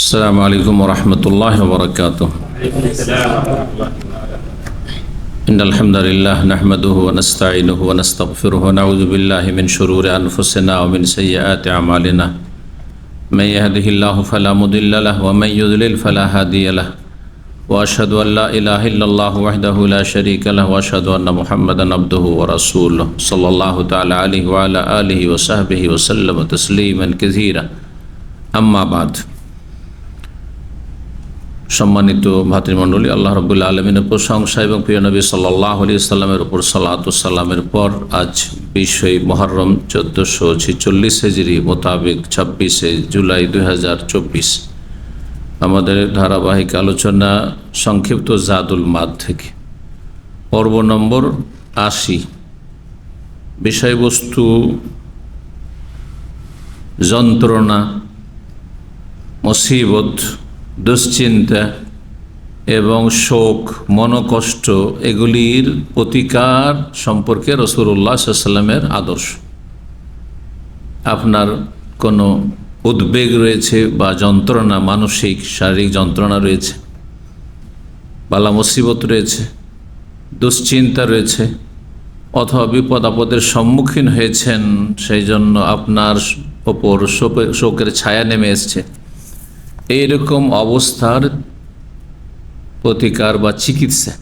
السلام عليكم ورحمة الله وبركاته. إن الحمد لله نحمده ونستعينه ونستغفره ونعوذ بالله من شرور أنفسنا ومن سيئات أعمالنا. من يهده الله فلا مضل له ومن يضلل فلا هادي له. وأشهد أن لا إله إلا الله وحده لا شريك له وأشهد أن محمدا عبده ورسوله صلى الله تعالى عليه وعلى آله وصحبه وسلم تسليما كثيرا. أما بعد. সম্মানিত ভাতৃমণ্ডলী, আল্লাহ রাব্বুল আলামিনের প্রশংসা এবং প্রিয় নবী সাল্লাল্লাহু আলাইহি ওয়াসাল্লামের উপর সালাত ও সালামের পর আজ 20 মুহররম 1446 হিজরি মোতাবেক 26 জুলাই 2024 আমাদের ধারাবাহিক আলোচনা সংক্ষিপ্ত জাদুল মাদ থেকে পর্ব নম্বর 80। বিষয়বস্তু যন্ত্রণা, মুসিবত, দুশ্চিন্তা এবং শোক, মনোকষ্ট, এগুলির প্রতিকার সম্পর্কে রাসূলুল্লাহ সাল্লাল্লাহু আলাইহি ওয়াসাল্লামের আদর্শ। আপনার কোনো উদ্বেগ রয়েছে বা যন্ত্রণা, মানসিক শারীরিক যন্ত্রণা রয়েছে, বালা মুসিবত রয়েছে, দুশ্চিন্তা রয়েছে, অথবা বিপদ আপদের সম্মুখীন হয়েছেন, সেই জন্য আপনার ওপর শোকের ছায়া নেমে এসছে, এইরকম অবস্থার প্রতিকার বা চিকিৎসা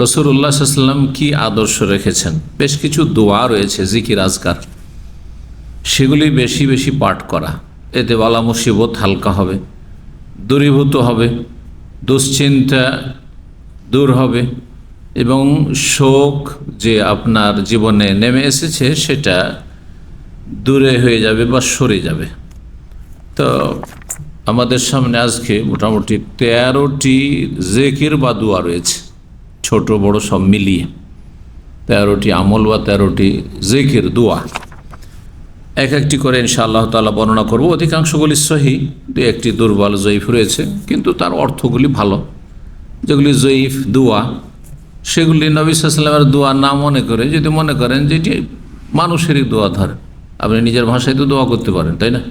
রাসূলুল্লাহ সাল্লাল্লাহু আলাইহি ওয়াসাল্লাম কি আদর্শ রেখেছেন। বেশ কিছু দোয়া রয়েছে, জিকির আজকার, সেগুলি বেশি বেশি পাঠ করা, এতে বালা মুসিবত হালকা হবে, দূরীভূত হবে, দুশ্চিন্তা দূর হবে এবং শোক যে আপনার জীবনে নেমে এসেছে সেটা দূরে হয়ে যাবে বা সরে যাবে। তো আমাদের সামনে আজকে মোটামুটি 13টি জিকির বা দোয়া রয়েছে, ছোট বড় সব মিলিয়ে 13টি আমল বা 13টি জিকির দোয়া। এক একটি করে ইনশাআল্লাহ তাআলা বর্ণনা করব। অধিকাংশগুলি সহিহ, দু একটি দুর্বল জয়ীফ রয়েছে, কিন্তু তার অর্থগুলি ভালো। যেগুলি জয়ীফ দোয়া সেগুলি নবী সাল্লাল্লাহু আলাইহি ওয়াসাল্লামের দোয়া না মনে করে, যদি মনে করেন যে এটি মানুষেরই দোয়া, ধরেন আপনি নিজের ভাষায় তো দোয়া করতে পারেন, তাই না?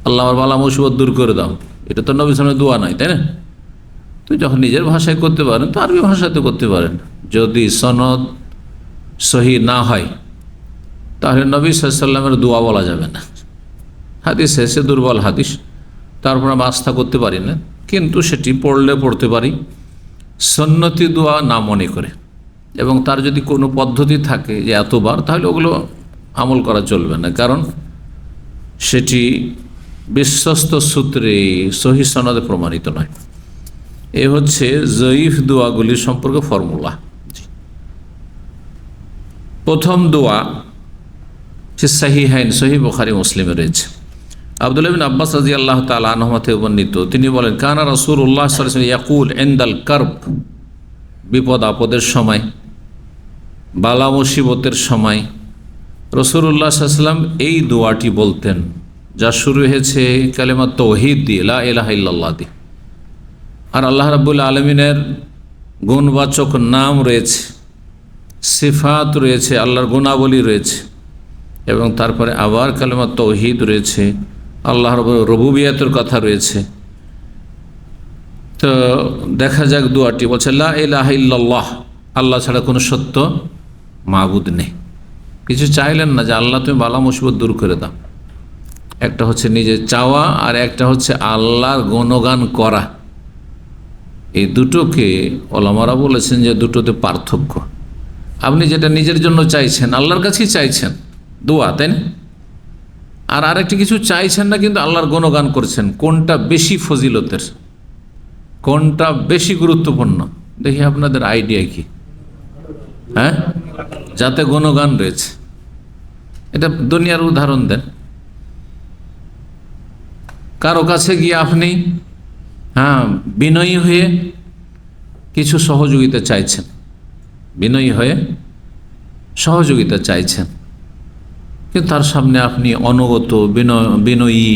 আল্লাহ আমার বালা মুসিবত দূর করে দাও, এটা তো নবী সাল্লাল্লাহু আলাইহি ওয়াসাল্লামের দোয়া নাই, তাই না? তো যখন নিজের ভাষায় করতে পারেন তো আরবি ভাষাতে করতে পারেন। যদি সনদ সহি না হয় তাহলে নবী সাল্লাল্লাহু আলাইহি ওয়াসাল্লামের দোয়া বলা যাবে না। হাদিস এসে দুর্বল হাদিস, তারপর আমরা আস্থা করতে পারি না, কিন্তু সেটি পড়লে পড়তে পারি সুন্নতি দোয়া না মনে করে। এবং তার যদি কোনো পদ্ধতি থাকে যে এতবার, তাহলে ওগুলো আমল করা চলবে না, কারণ সেটি বিশ্বস্ত সূত্রে সহিহ সনদে প্রমাণিত নয়। এ হচ্ছে জয়ীফ দোয়াগুলির সম্পর্কে ফর্মুলা। প্রথম দোয়া সহিহাইন, সহিহ বুখারী মুসলিমে রয়েছে। আব্দুল্লাহ বিন আব্বাস রাদিয়াল্লাহু তাআলা আনহুমা থেকে বর্ণিত, তিনি বলেন, কানা রাসূলুল্লাহ সাল্লাল্লাহু আলাইহি ওয়াসাল্লাম ইয়াকুল ইনদাল কারব, বিপদ আপদের সময়, বালা মুসিবতের সময় রাসূলুল্লাহ সাল্লাল্লাহু আলাইহি ওয়াসাল্লাম এই দোয়াটি বলতেন, যা শুরু হয়েছে কালেমা তাওহীদ দিয়ে, লা ইলাহা ইল্লাল্লাহ দিয়ে। আর আল্লাহ রাব্বুল আলামিনের গুণবাচক নাম রয়েছে, সিফাত রয়েছে, আল্লাহর গুণাবলী রয়েছে, এবং তারপরে আবার কালেমা তাওহীদ রয়েছে, আল্লাহর রুবুবিয়তের কথা রয়েছে। তো দেখা যাক দোয়াটি বলছে, লা ইলাহা ইল্লাল্লাহ, আল্লাহ ছাড়া কোনো সত্য মাবুদ নেই। কিছু চাইলেন না যে আল্লাহ তুমি বালা মুসিবত দূর করে দাও, একটা হচ্ছে নিজে চাওয়া আর একটা হচ্ছে আল্লাহর গুণগান করা। এই দুটোকে ওলামারা বলেছেন যে দুটোতে পার্থক্য। আপনি যেটা নিজের জন্য চাইছেন, আল্লাহর কাছেই চাইছেন দোয়া, তাই না? আর আরেকটি কিছু চাইছেন না, কিন্তু আল্লাহর গুণগান করছেন। কোনটা বেশি ফজিলতের, কোনটা বেশি গুরুত্বপূর্ণ? দেখি আপনাদের আইডিয়া কি? হ্যাঁ, যাতে গুণগান রয়েছে। এটা দুনিয়ার উদাহরণ দেন। কারো কাছে গিয়ে আপনি বিনয়ী হয়ে কিছু সহযোগিতা চাইছেন, বিনয়ী হয়ে সহযোগিতা চাইছেন, কিন্তু তার সামনে আপনি অনুগত, বিনয়ী,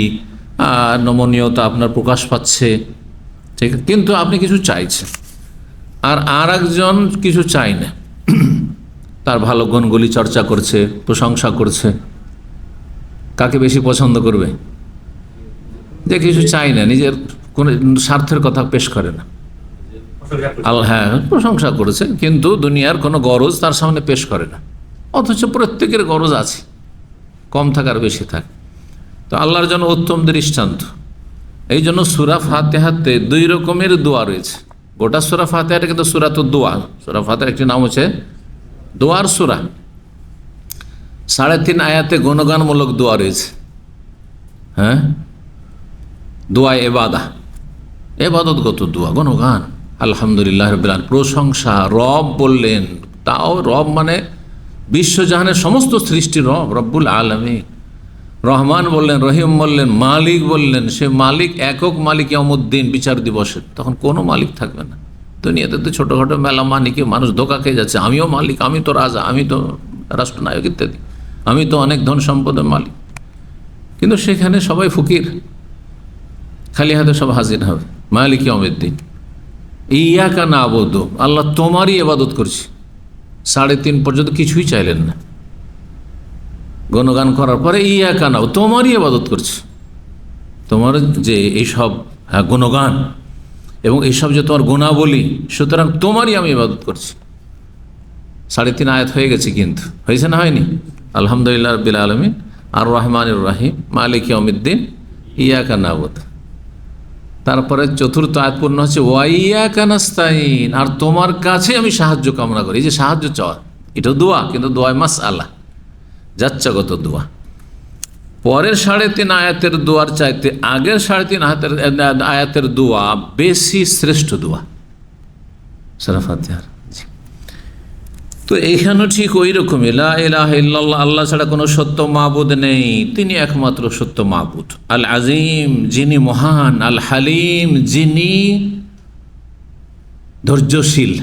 নমনীয়তা আপনার প্রকাশ পাচ্ছে, ঠিক, কিন্তু আপনি কিছু চাইছেন। আর একজন কিছু চাই না, তার ভালো গুণগুলি চর্চা করছে, প্রশংসা করছে। কাকে বেশি পছন্দ করবে? যে কিছু চাই না, নিজের কোনো স্বার্থের কথা পেশ করে না। হ্যাঁ, প্রশংসা করেছে, কিন্তু দুনিয়ার কোনো গরজ তার সামনে পেশ করে না, অথচ প্রত্যেকের গরজ আছে, কম থাকার বেশি থাকে। তো আল্লাহর জন্য উত্তম দৃষ্টান্ত। এই জন্য সূরা ফাতিহাতে 2 রকমের দোয়া রয়েছে। গোটা সূরা ফাতিহাটা কিন্তু সূরা তো দোয়া, সূরা ফাতিহার একটি নাম হচ্ছে দোয়ার সূরা। 3.5 আয়াতে গুণগানমূলক দোয়া রয়েছে। হ্যাঁ, দোয়া এবাদতগত দোয়া, গুণগান, আলহামদুলিল্লাহ রাব্বিল আলামিন, প্রশংসা। রব বললেন, তাও রব মানে বিশ্বজাহানের সমস্ত সৃষ্টি রব, রব্বুল আলামিন। রহমান বললেন, রহিম বললেন, মালিক বললেন। সে মালিক একক মালিক ইয়াউমুদ্দিন, বিচার দিবসের, তখন কোনো মালিক থাকবে না। দুনিয়াতে তো ছোটোখাটো মেলা মালিকে মানুষ ধোঁকা খেয়ে যাচ্ছে, আমিও মালিক, আমি তো রাজা, আমি তো রাষ্ট্রনায়ক ইত্যাদি, আমি তো অনেক ধন সম্পদের মালিক। কিন্তু সেখানে সবাই ফকির, খালি হাতে সব হাজির হবে। মালিক ইয়াউমুদ্দিন, ইয়াকা না'বুদু, আল্লাহ তোমারই ইবাদত করছি। 3.5 পর্যন্ত কিছুই চাইলেন না। গুণগান করার পরে ইয়াকা না'বুদু, তোমারই ইবাদত করছি। তোমার যে এইসব গুণগান এবং এইসব যে তোমার গুণাবলী, সুতরাং তোমারই আমি ইবাদত করছি। 3.5 আয়াত হয়ে গেছে, কিন্তু হয়েছে না হয়নি? আলহামদুলিল্লাহ রাব্বিল আলামিন, আর রহমানির রহিম, মালিক ইয়াউমিদ্দিন, ইয়াকা না'বুদু। তারপরে 4র্থ আয়াত পূর্ণ হচ্ছে ওয়াইয়াকা নাস্তাইন, আর তোমার কাছে আমি সাহায্য কামনা করি। এই যে সাহায্য চাওয়া, এটা দোয়া, কিন্তু দোয়ায় মাসআলা, যাচ্ছাগত দোয়া। পরের 3.5 আয়াতের দোয়ার চাইতে আগের 3.5 আয়াতের দোয়া বেশি শ্রেষ্ঠ দোয়া সূরা ফাতিহার। তো এইখানেও ঠিক ওই রকমই, লা ইলাহা ইল্লাল্লাহ, আল্লাহ ছাড়া কোনো সত্য মাবুদ নেই, তিনি একমাত্র সত্য মাবুদ। আল আজিম, যিনি মহান। আল হালিম, যিনি ধৈর্যশীল,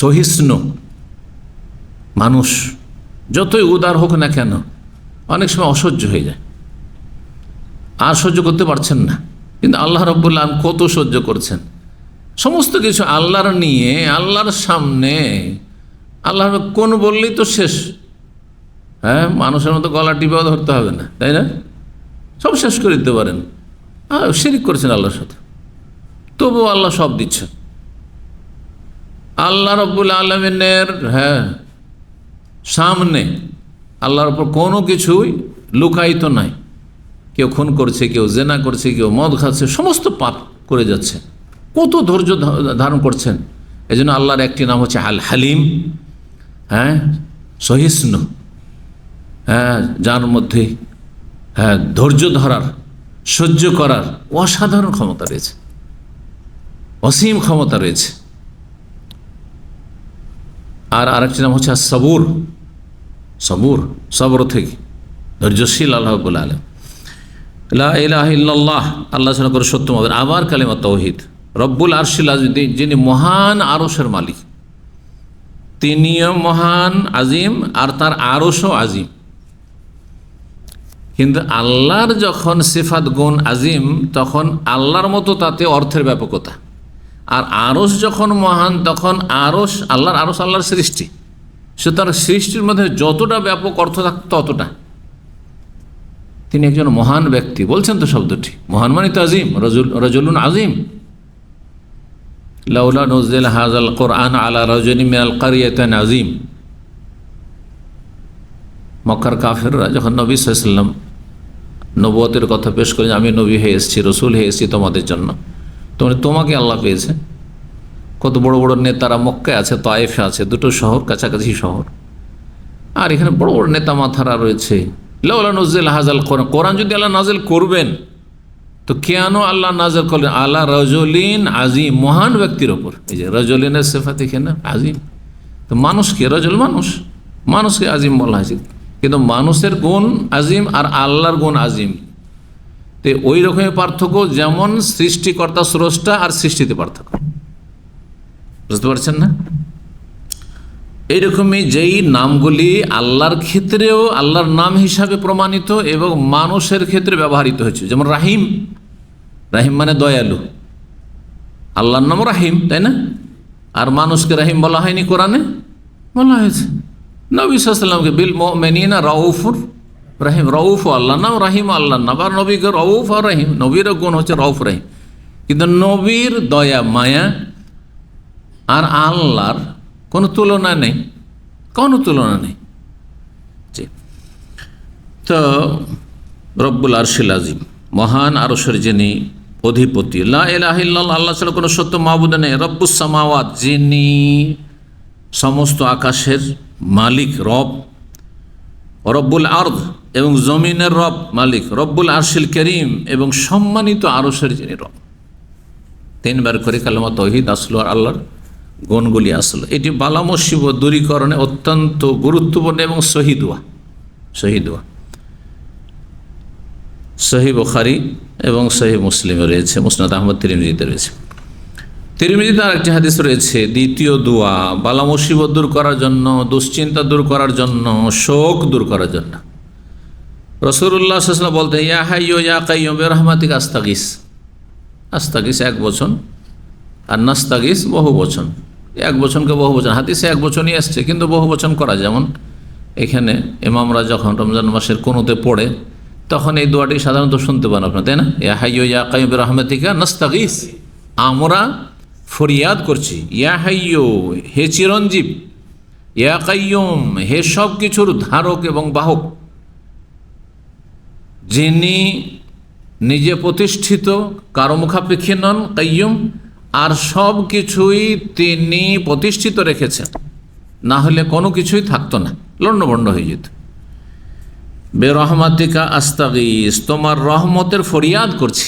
সহিষ্ণু। মানুষ যতই উদার হোক না কেন, অনেক সময় অসহ্য হয়ে যায়, আর সহ্য করতে পারছেন না। কিন্তু আল্লাহ রাব্বুল আলামিন কত সহ্য করছেন। সমস্ত কিছু আল্লাহর নিয়ে, আল্লাহর সামনে আল্লাহর কোন বললেই তো শেষ। হ্যাঁ, মানুষের মতো গলা টিপেও ধরতে হবে না, তাই না? সব শেষ করে দিতে পারেন। শিরক করেছেন আল্লাহর সাথে, তবুও আল্লাহ সব দিচ্ছেন। আল্লাহ রাব্বুল আলামিনের সামনে আল্লাহর উপর কোনো কিছুই লুকায়িত নাই। কেউ খুন করছে, কেউ জেনা করছে, কেউ মদ খাচ্ছে, সমস্ত পাপ করে যাচ্ছে, কত ধৈর্য ধারণ করছেন। এই জন্য আল্লাহর একটি নাম হচ্ছে আল হালিম, সহিষ্ণু। যার মধ্যে ধৈর্য ধরার, সহ্য করার অসাধারণ ক্ষমতা রয়েছে, অসীম ক্ষমতা রয়েছে। আর আরেকটি নাম হচ্ছে সবুর, সবর থেকে ধৈর্যশীল আল্লাহ রাব্বুল আলামিন। লা ইলাহা ইল্লাল্লাহ, আল্লাহ ছাড়া করে সত্য মাবুদ। আবার কালিমা তাওহীদ। রব্বুল আরশিল আযীম, যিনি মহান আরশের মালিক, তিনিও মহান আজিম, আর তার আরশও আজিম। কিন্তু আল্লাহর যখন সিফাত গুণ আজিম, তখন আল্লাহর মতো তাতে অর্থের ব্যাপকতা। আর আরশ যখন মহান, তখন আরশ, আল্লাহর আরশ আল্লাহর সৃষ্টি, সুতরাং সৃষ্টির মধ্যে যতটা ব্যাপক অর্থ থাকত ততটা। তিনি একজন মহান ব্যক্তি, বলছেন তো শব্দটি, মহান মানে তো আজিম, রজুলুন আজিম। লাউলা নুজিলা হাযাল কুরআন আলা রাজুলিন মিনাল ক্বরিয়াতিন আযীম। মক্কার কাফেররা যখন নবী সাল্লাল্লাহু আলাইহি ওয়াসাল্লাম নবুয়তের কথা পেশ করেন, আমি নবী হয়ে এসেছি, রসুল হয়ে এসেছি তোমাদের জন্য, তোমাকে আল্লাহ পেয়েছে। কত বড় বড় নেতারা মক্কায় আছে, তায়েফে আছে, দুটো শহর, কাছাকাছি শহর, আর এখানে বড় বড় নেতা মাথারা রয়েছে। লাউলা নুজিলা হাযাল কুরআন, কোরআন যদি আল্লাহ নাজিল করবেন তো কেন আল্লাহ নাজিল করলেন আলা রাজুলিন আজিম, মহান ব্যক্তির ওপর। এই যে রাজুলিনের সিফাত এখানে আজিম, তো মানুষকে রাজুল, মানুষকে আজিম বলা হয়েছে, কিন্তু মানুষের গুণ আজিম আর আল্লাহর গুণ আজিম। তো ওই রকমের পার্থক্য, যেমন সৃষ্টিকর্তা স্রষ্টা আর সৃষ্টিতে পার্থক্য, বুঝতে পারছেন না? এইরকমই যেই নামগুলি আল্লাহর ক্ষেত্রেও আল্লাহর নাম হিসাবে প্রমাণিত এবং মানুষের ক্ষেত্রে ব্যবহৃত হয়েছে, যেমন রাহিম, রাহিম মানে দয়ালু, আল্লাহর নাম রাহিম, তাই না? আর মানুষকে রাহিম বলা হয়নি, কোরআনে বলা হয়েছে। নবী সাল্লাল্লাহু আলাইহি ওয়াসাল্লামকে বিল মুমিনিনা রাউফুর রহিম, রউফ আল্লাহ নাম, রাহিম আল্লাহ নাম। আর নবীকে রউফ আর রহিম, নবীর গুণ হচ্ছে রউফ রহিম। কিন্তু নবীর দয়া মায়া আর আল্লাহর কোনো তুলনা নেই, কোনো তুলনা নেই। তো রব্বুল আরশিল আজিম, মহান আরশের যিনি অধিপতি, লা ইলাহা ইল্লাল্লাহ, আল্লাহ ছাড়া কোনো সত্য মাবুদ নেই। রব্বুস সামাওয়াত, যিনি সমস্ত আকাশের মালিক রব, রব্বুল আরদ, এবং জমিনের রব মালিক, রব্বুল আরশিল করিম, এবং সম্মানিত আরশের যিনি রব। তিনবার করে কালেমা তাওহীদ আসলো আর আল্লাহর গুণগুলি আসলো। এটি বালা মুসিবত দূরীকরণে অত্যন্ত গুরুত্বপূর্ণ এবং সহি দোয়া। সহি বুখারী এবং সহি মুসলিমে রয়েছে, মুসনাদ আহমদ তিরমিজিতে রয়েছে। তিরমিজিতে আরেকটি হাদিস রয়েছে, দ্বিতীয় দোয়া বালা মুসিবত দূর করার জন্য, দুশ্চিন্তা দূর করার জন্য, শোক দূর করার জন্য। রাসূলুল্লাহ সাল্লাল্লাহু আলাইহি ওয়াসাল্লাম বলতে, ইয়া হাইয়্যু ইয়া কাইয়্যুম বিরহমাতিকা আস্তাগীস। আস্তাগীস এক বচন, আর নাস্তাগীস বহু বচন। এক বচনকে বহু বচন, হাদিসে এক বচনই আসছে, কিন্তু বহু বচন করা। যেমন এখানে ইমামরা যখন রমজান মাসের কুনুতে পড়ে, তখন এই দোয়াটি সাধারণত শুনতে পান আপনার, তাই না? ইয়া হাইয়্যু ইয়া কাইয়্যুম বিরহমাতিকা নাস্তাগীস, আমরা ফরিয়াদ করছি। ইয়া হাইয়্যু, হে চিরঞ্জীব, ইয়া কাইয়্যুম, হে সব কিছুর ধারক এবং বাহক, যিনি নিজে প্রতিষ্ঠিত, কারো মুখাপেক্ষী নন, কাইয়্যুম, আর সব কিছুই তিনি প্রতিষ্ঠিত রেখেছেন, না হলে কোনো কিছুই থাকতো না, লণ্ডভণ্ড হয়ে যেত। বেরহমাতিকা আস্তাগীস, তোমার রহমতের ফরিয়াদ করছি।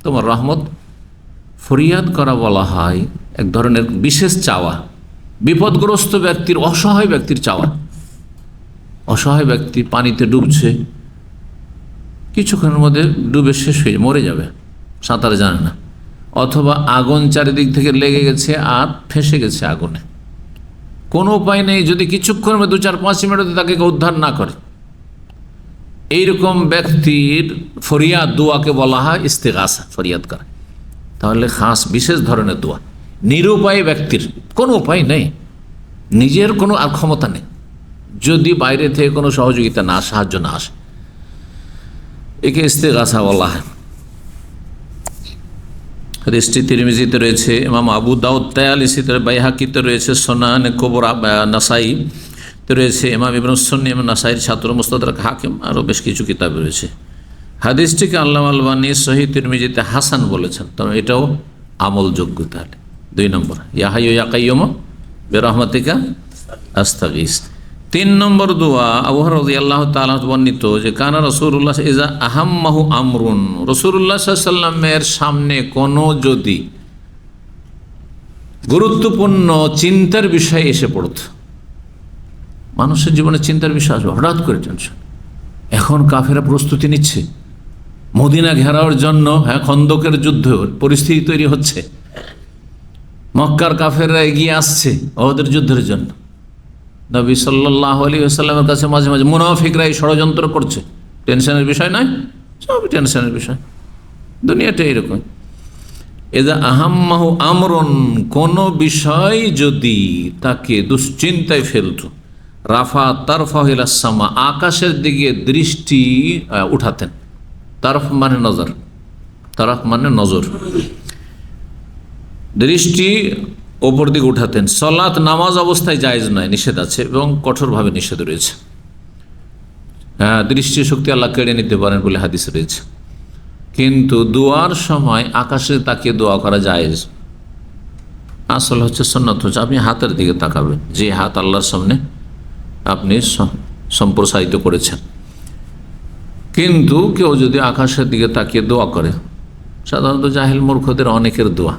তোমার রহমত ফরিয়াদ করা বলা হয় এক ধরনের বিশেষ চাওয়া, বিপদগ্রস্ত ব্যক্তির, অসহায় ব্যক্তির চাওয়া। অসহায় ব্যক্তি পানিতে ডুবছে, কিছুক্ষণের মধ্যে ডুবে শেষ হয়ে মরে যাবে, সাঁতার জানে না, অথবা আগুন চারিদিক থেকে লেগে গেছে আর ফেঁসে গেছে আগুনে, কোনো উপায় নেই, যদি কিছুক্ষণের মধ্যে 2-4-5 মিনিটে তাকে উদ্ধার না করে, এইরকম ব্যক্তির ফরিয়াদ দোয়াকে বলা হয় ইস্তেগাসা, ফরিয়াদ করা। তাহলে খাস বিশেষ ধরনের দোয়া। নিরুপায় ব্যক্তির, কোনো উপায় নেই, নিজের কোনো আর ক্ষমতা নেই, যদি বাইরে থেকে কোনো সহযোগিতা না, সাহায্য না আসে, একে ইস্তেগাসা বলা হয়। হাদিসটি তিরমিজিতে রয়েছে, ইমাম আবু দাউদ তায়ালিসিতে, বাইহাকিতে রয়েছে, সুনান কুবরা নাসাইতে রয়েছে, ইমাম ইবনে সুন্নি এবং নাসাইর ছাত্র মুস্তাদরাক হাকিম, আরও বেশ কিছু কিতাবে রয়েছে। হাদিসটিকে আল্লামা আলবানী সহিহ তিরমিজিতে হাসান বলেছেন, তবে এটাও আমলযোগ্য। তাহলে 2 নম্বর, ইয়া হাইয়্যু ইয়া কাইয়্যুম বিরহমাতিকা আস্তাগীস। 3 নম্বর দোয়া, আবু হুরায়রা রাদিয়াল্লাহু তাআলা বর্ণিত যে কানা রাসূলুল্লাহ ইযা আহাম্মাহু আমরুন, রাসূলুল্লাহ সাল্লাল্লাহু আলাইহি ওয়াসাল্লামের সামনে কোনো যদি গুরুত্বপূর্ণ চিন্তার বিষয় এসে পড়ত, মানুষের জীবনে চিন্তার বিষয় আসবে, হঠাৎ করে টেনশন। এখন কাফেররা প্রস্তুতি নিচ্ছে মদিনা ঘেরাওয়ার জন্য, খন্দকের যুদ্ধ পরিস্থিতি তৈরি হচ্ছে, মক্কার কাফেররা এগিয়ে আসছে ওদের যুদ্ধের জন্য। নবী সাল্লাল্লাহু আলাইহি ওয়াসাল্লামের কাছে মাঝে মাঝে মুনাফিকরা এই ষড়যন্ত্র করছে। টেনশনের বিষয় নয়, সব টেনশনের বিষয়, দুনিয়াটা এরকম। এদা আহাম্মাহু আমরুন, কোনো বিষয় যদি তাকে দুশ্চিন্তায় ফেলত, রাফা তারফাহু ইলাস সামা, আকাশের দিকে দৃষ্টি উঠাতেন। তারফ মানে নজর, তারফ মানে নজর, দৃষ্টি ওপর দিকে উঠাতেন। সালাত নামাজ অবস্থায় জায়েজ নয়, নিষেধ আছে এবং কঠোরভাবে নিষেধ রয়েছে। দৃষ্টি শক্তি আল্লাহ কেড়ে নিতে পারেন বলে হাদিস রয়েছে, কিন্তু দোয়ার সময় আকাশে তাকিয়ে দোয়া করা জায়েজ। আসল হচ্ছে সুন্নাত হচ্ছে আপনি হাতের দিকে তাকাবেন, যে হাত আল্লাহর সামনে আপনি সম্প্রসারিত করেছেন। কিন্তু কেউ যদি আকাশের দিকে তাকিয়ে দোয়া করে, সাধারণত জাহিল মূর্খদের অনেকের দোয়া,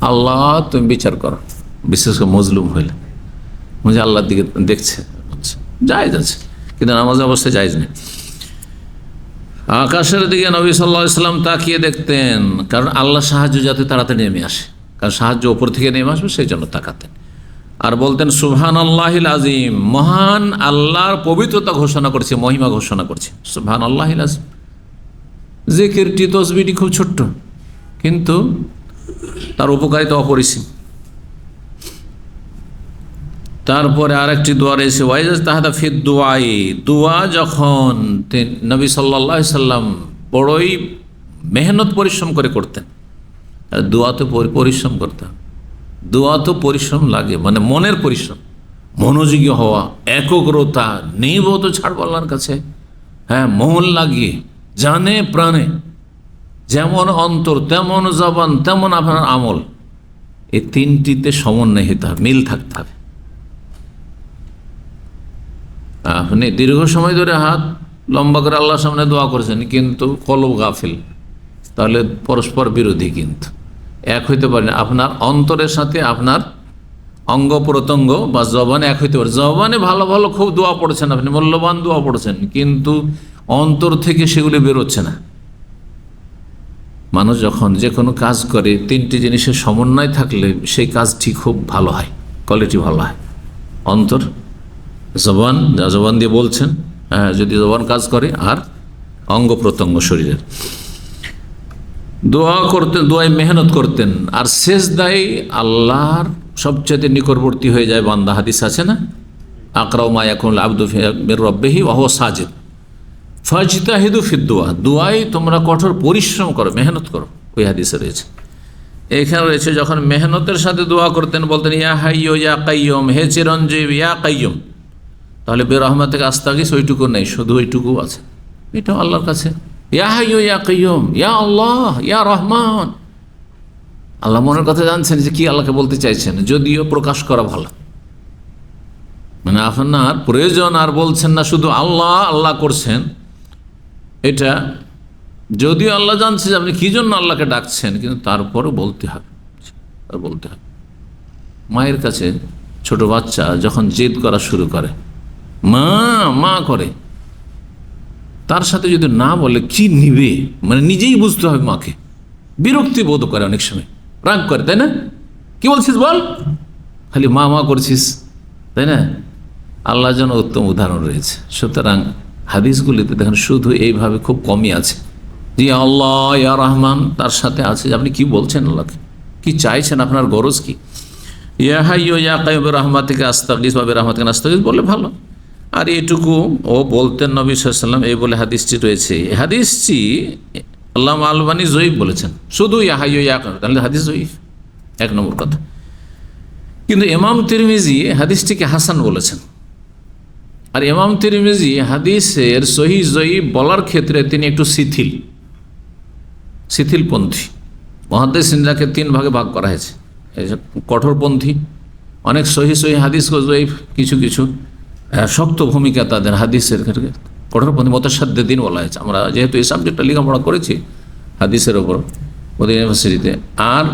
আল্লাহ তুমি বিচার করো, বিশেষ করে মজলুম হইলে, বুঝে আল্লাহর দিকে দেখছে, জায়েজ আছে, কিন্তু নামাজ অবস্থায় জায়েজ নেই। আকাশের দিকে নবী সাল্লাল্লাহু আলাইহি ওয়াসাল্লাম তাকিয়ে দেখতেন, কারণ আল্লাহ সাহায্য যাতে তাড়াতাড়ি নেমে আসে, কারণ সাহায্য ওপর থেকে নেমে আসবে, সেই জন্য তাকাতেন। আর বলতেন সুবহানাল্লাহিল আযীম, মহান আল্লাহর পবিত্রতা ঘোষণা করছে, মহিমা ঘোষণা করছে, সুবহানাল্লাহিল আযীম। জিকিরটি, তসবিহটি খুব ছোট্ট, কিন্তু তার উপকারিতা অপরিসীম। তারপরে আরেকটি দোয়া রয়েছে, ওয়াইজ তাহাদা ফিদ দোয়াই, দোয়া যখন নবী সাল্লাল্লাহু আলাইহি সাল্লাম বড়ই মেহনত পরিশ্রম করে করতেন। দোয়া তো পরিশ্রম করতে হবে, দোয়া তো পরিশ্রম লাগে, মানে মনের পরিশ্রম, মনোযোগী হওয়া, একগ্রতা, নেব তো ছাড়ব আল্লাহর কাছে, হ্যাঁ, মন লাগিয়ে জানে প্রাণে, যেমন অন্তর তেমন জবান তেমন আপনার আমল, এই তিনটিতে সমন্বয় হতে হবে, মিল থাকতে হবে। আপনি দীর্ঘ সময় ধরে হাত লম্বা করে আল্লাহর সামনে দোয়া করেছেন, কিন্তু কলব গাফিল, তাহলে পরস্পর বিরোধী, কিন্তু এক হইতে পারে না। আপনার অন্তরের সাথে আপনার অঙ্গ প্রত্যঙ্গ বা জবানে এক হইতে পারে। জবানে ভালো ভালো খুব দোয়া পড়েছেন, আপনি মূল্যবান দোয়া পড়েছেন, কিন্তু অন্তর থেকে সেগুলি বেরোচ্ছে না। মানুষ যখন যে কোনো কাজ করে, তিনটি জিনিসের সমন্বয় থাকলে সেই কাজটি খুব ভালো হয়, কোয়ালিটি ভালো হয়। অন্তর, জবান, যা জবান দিয়ে বলছেন, হ্যাঁ, যদি জবান কাজ করে, আর অঙ্গ প্রত্যঙ্গ শরীরের। দোয়া করতেন, দোয়ায় মেহনত করতেন, আর সেজদায় আল্লাহর সবচেয়ে নিকটবর্তী হয়ে যায় বান্দা। হাদিস আছে না, আকরাউ মা ইয়াকুনুল আবদু মির রাব্বিহি ওয়া হুয়া সাজিদ ফাজতাহিদু ফিদ দোয়া, দোয়ায় তোমরা কঠোর পরিশ্রম করো, মেহনত করো, ওই হাদিসে রয়েছে। এখানে রয়েছে যখন মেহনতের সাথে দোয়া করতেন, বলতেন ইয়া হাইয়্যু ইয়া কাইয়্যুম, হে চিরঞ্জীব, ইয়া কাইয়্যুম। তাহলে বিরহমাতিকা আস্তাগীস ওইটুকু নেই, শুধু ওইটুকু আছে, এটাও আল্লাহর কাছে। ইয়া হাইয়্যু ইয়া কাইয়্যুম, ইয়া আল্লাহ, ইয়া রহমান। আল্লাহ মনের কথা জানছেন যে কি আল্লাহকে বলতে চাইছেন, যদিও প্রকাশ করা ভালো, মানে আপনার প্রয়োজন আর বলছেন না, শুধু আল্লাহ আল্লাহ করছেন, এটা যদিও আল্লাহ জানছে যে আপনি কি জন্য আল্লাহকে ডাকছেন, কিন্তু তারপরও বলতে হবে, বলতে হবে। মায়ের কাছে ছোট বাচ্চা যখন জেদ করা শুরু করে, মা মা করে, তার সাথে যদি না বলে কি নিবে, মানে নিজেই বুঝতে হবে মাকে, বিরক্তি বোধ করে, অনেক সময় রাগ করে, তাই না? কি বলছিস বল, খালি মা মা করছিস, তাই না? আল্লাহর জন্য উত্তম উদাহরণ রয়েছে। সুতরাং হাদিসগুলিতে দেখেন শুধু এইভাবে খুব কমই আছে, জি আল্লাহ ইয়া রহমান, তার সাথে আছে যে আপনি কি বলছেন, আল্লাহকে কি চাইছেন, আপনার গরজ কি। ইয়া হাইয়্যু ইয়া কাইয়্যুম বিরহমাতিকা আস্তাগীস বা বিরহমাতিকা নাস্তাগীস বললে ভালো। আর এটুকু ও বলতেন নবী সাল্লাল্লাহু আলাইহি ওয়াসাল্লাম, এই বলে হাদিসটি রয়েছে। এই হাদিসটি আল্লামা আলবানী জয়ীফ বলেছেন, শুধু ইয়া হাইয়্যু ইয়া কাইয়্যুম, তাহলে হাদিস জয়ীফ, এক নম্বর কথা। কিন্তু ইমাম তিরমিজি হাদিসটিকে হাসান বলেছেন। আর ইমাম তিরমিজি হাদিসের সহিহ জয়ীফ বলার ক্ষেত্রে তিনি একটু শিথিলপন্থী। মুহাদ্দিসিনরাকে তিন ভাগে ভাগ করা হয়েছে, কঠোরপন্থী, অনেক সহিহ হাদিস জয়ীফ, কিছু কিছু শক্ত ভূমিকা তাদের হাদিসের ক্ষেত্রে, কঠোরপন্থী মুতাশাদ্দিদিন বলা হয়েছে। আমরা যেহেতু এই সাবজেক্টটা লেখাপড়া করেছি হাদিসের ওপর ওদের ইউনিভার্সিটিতে। আর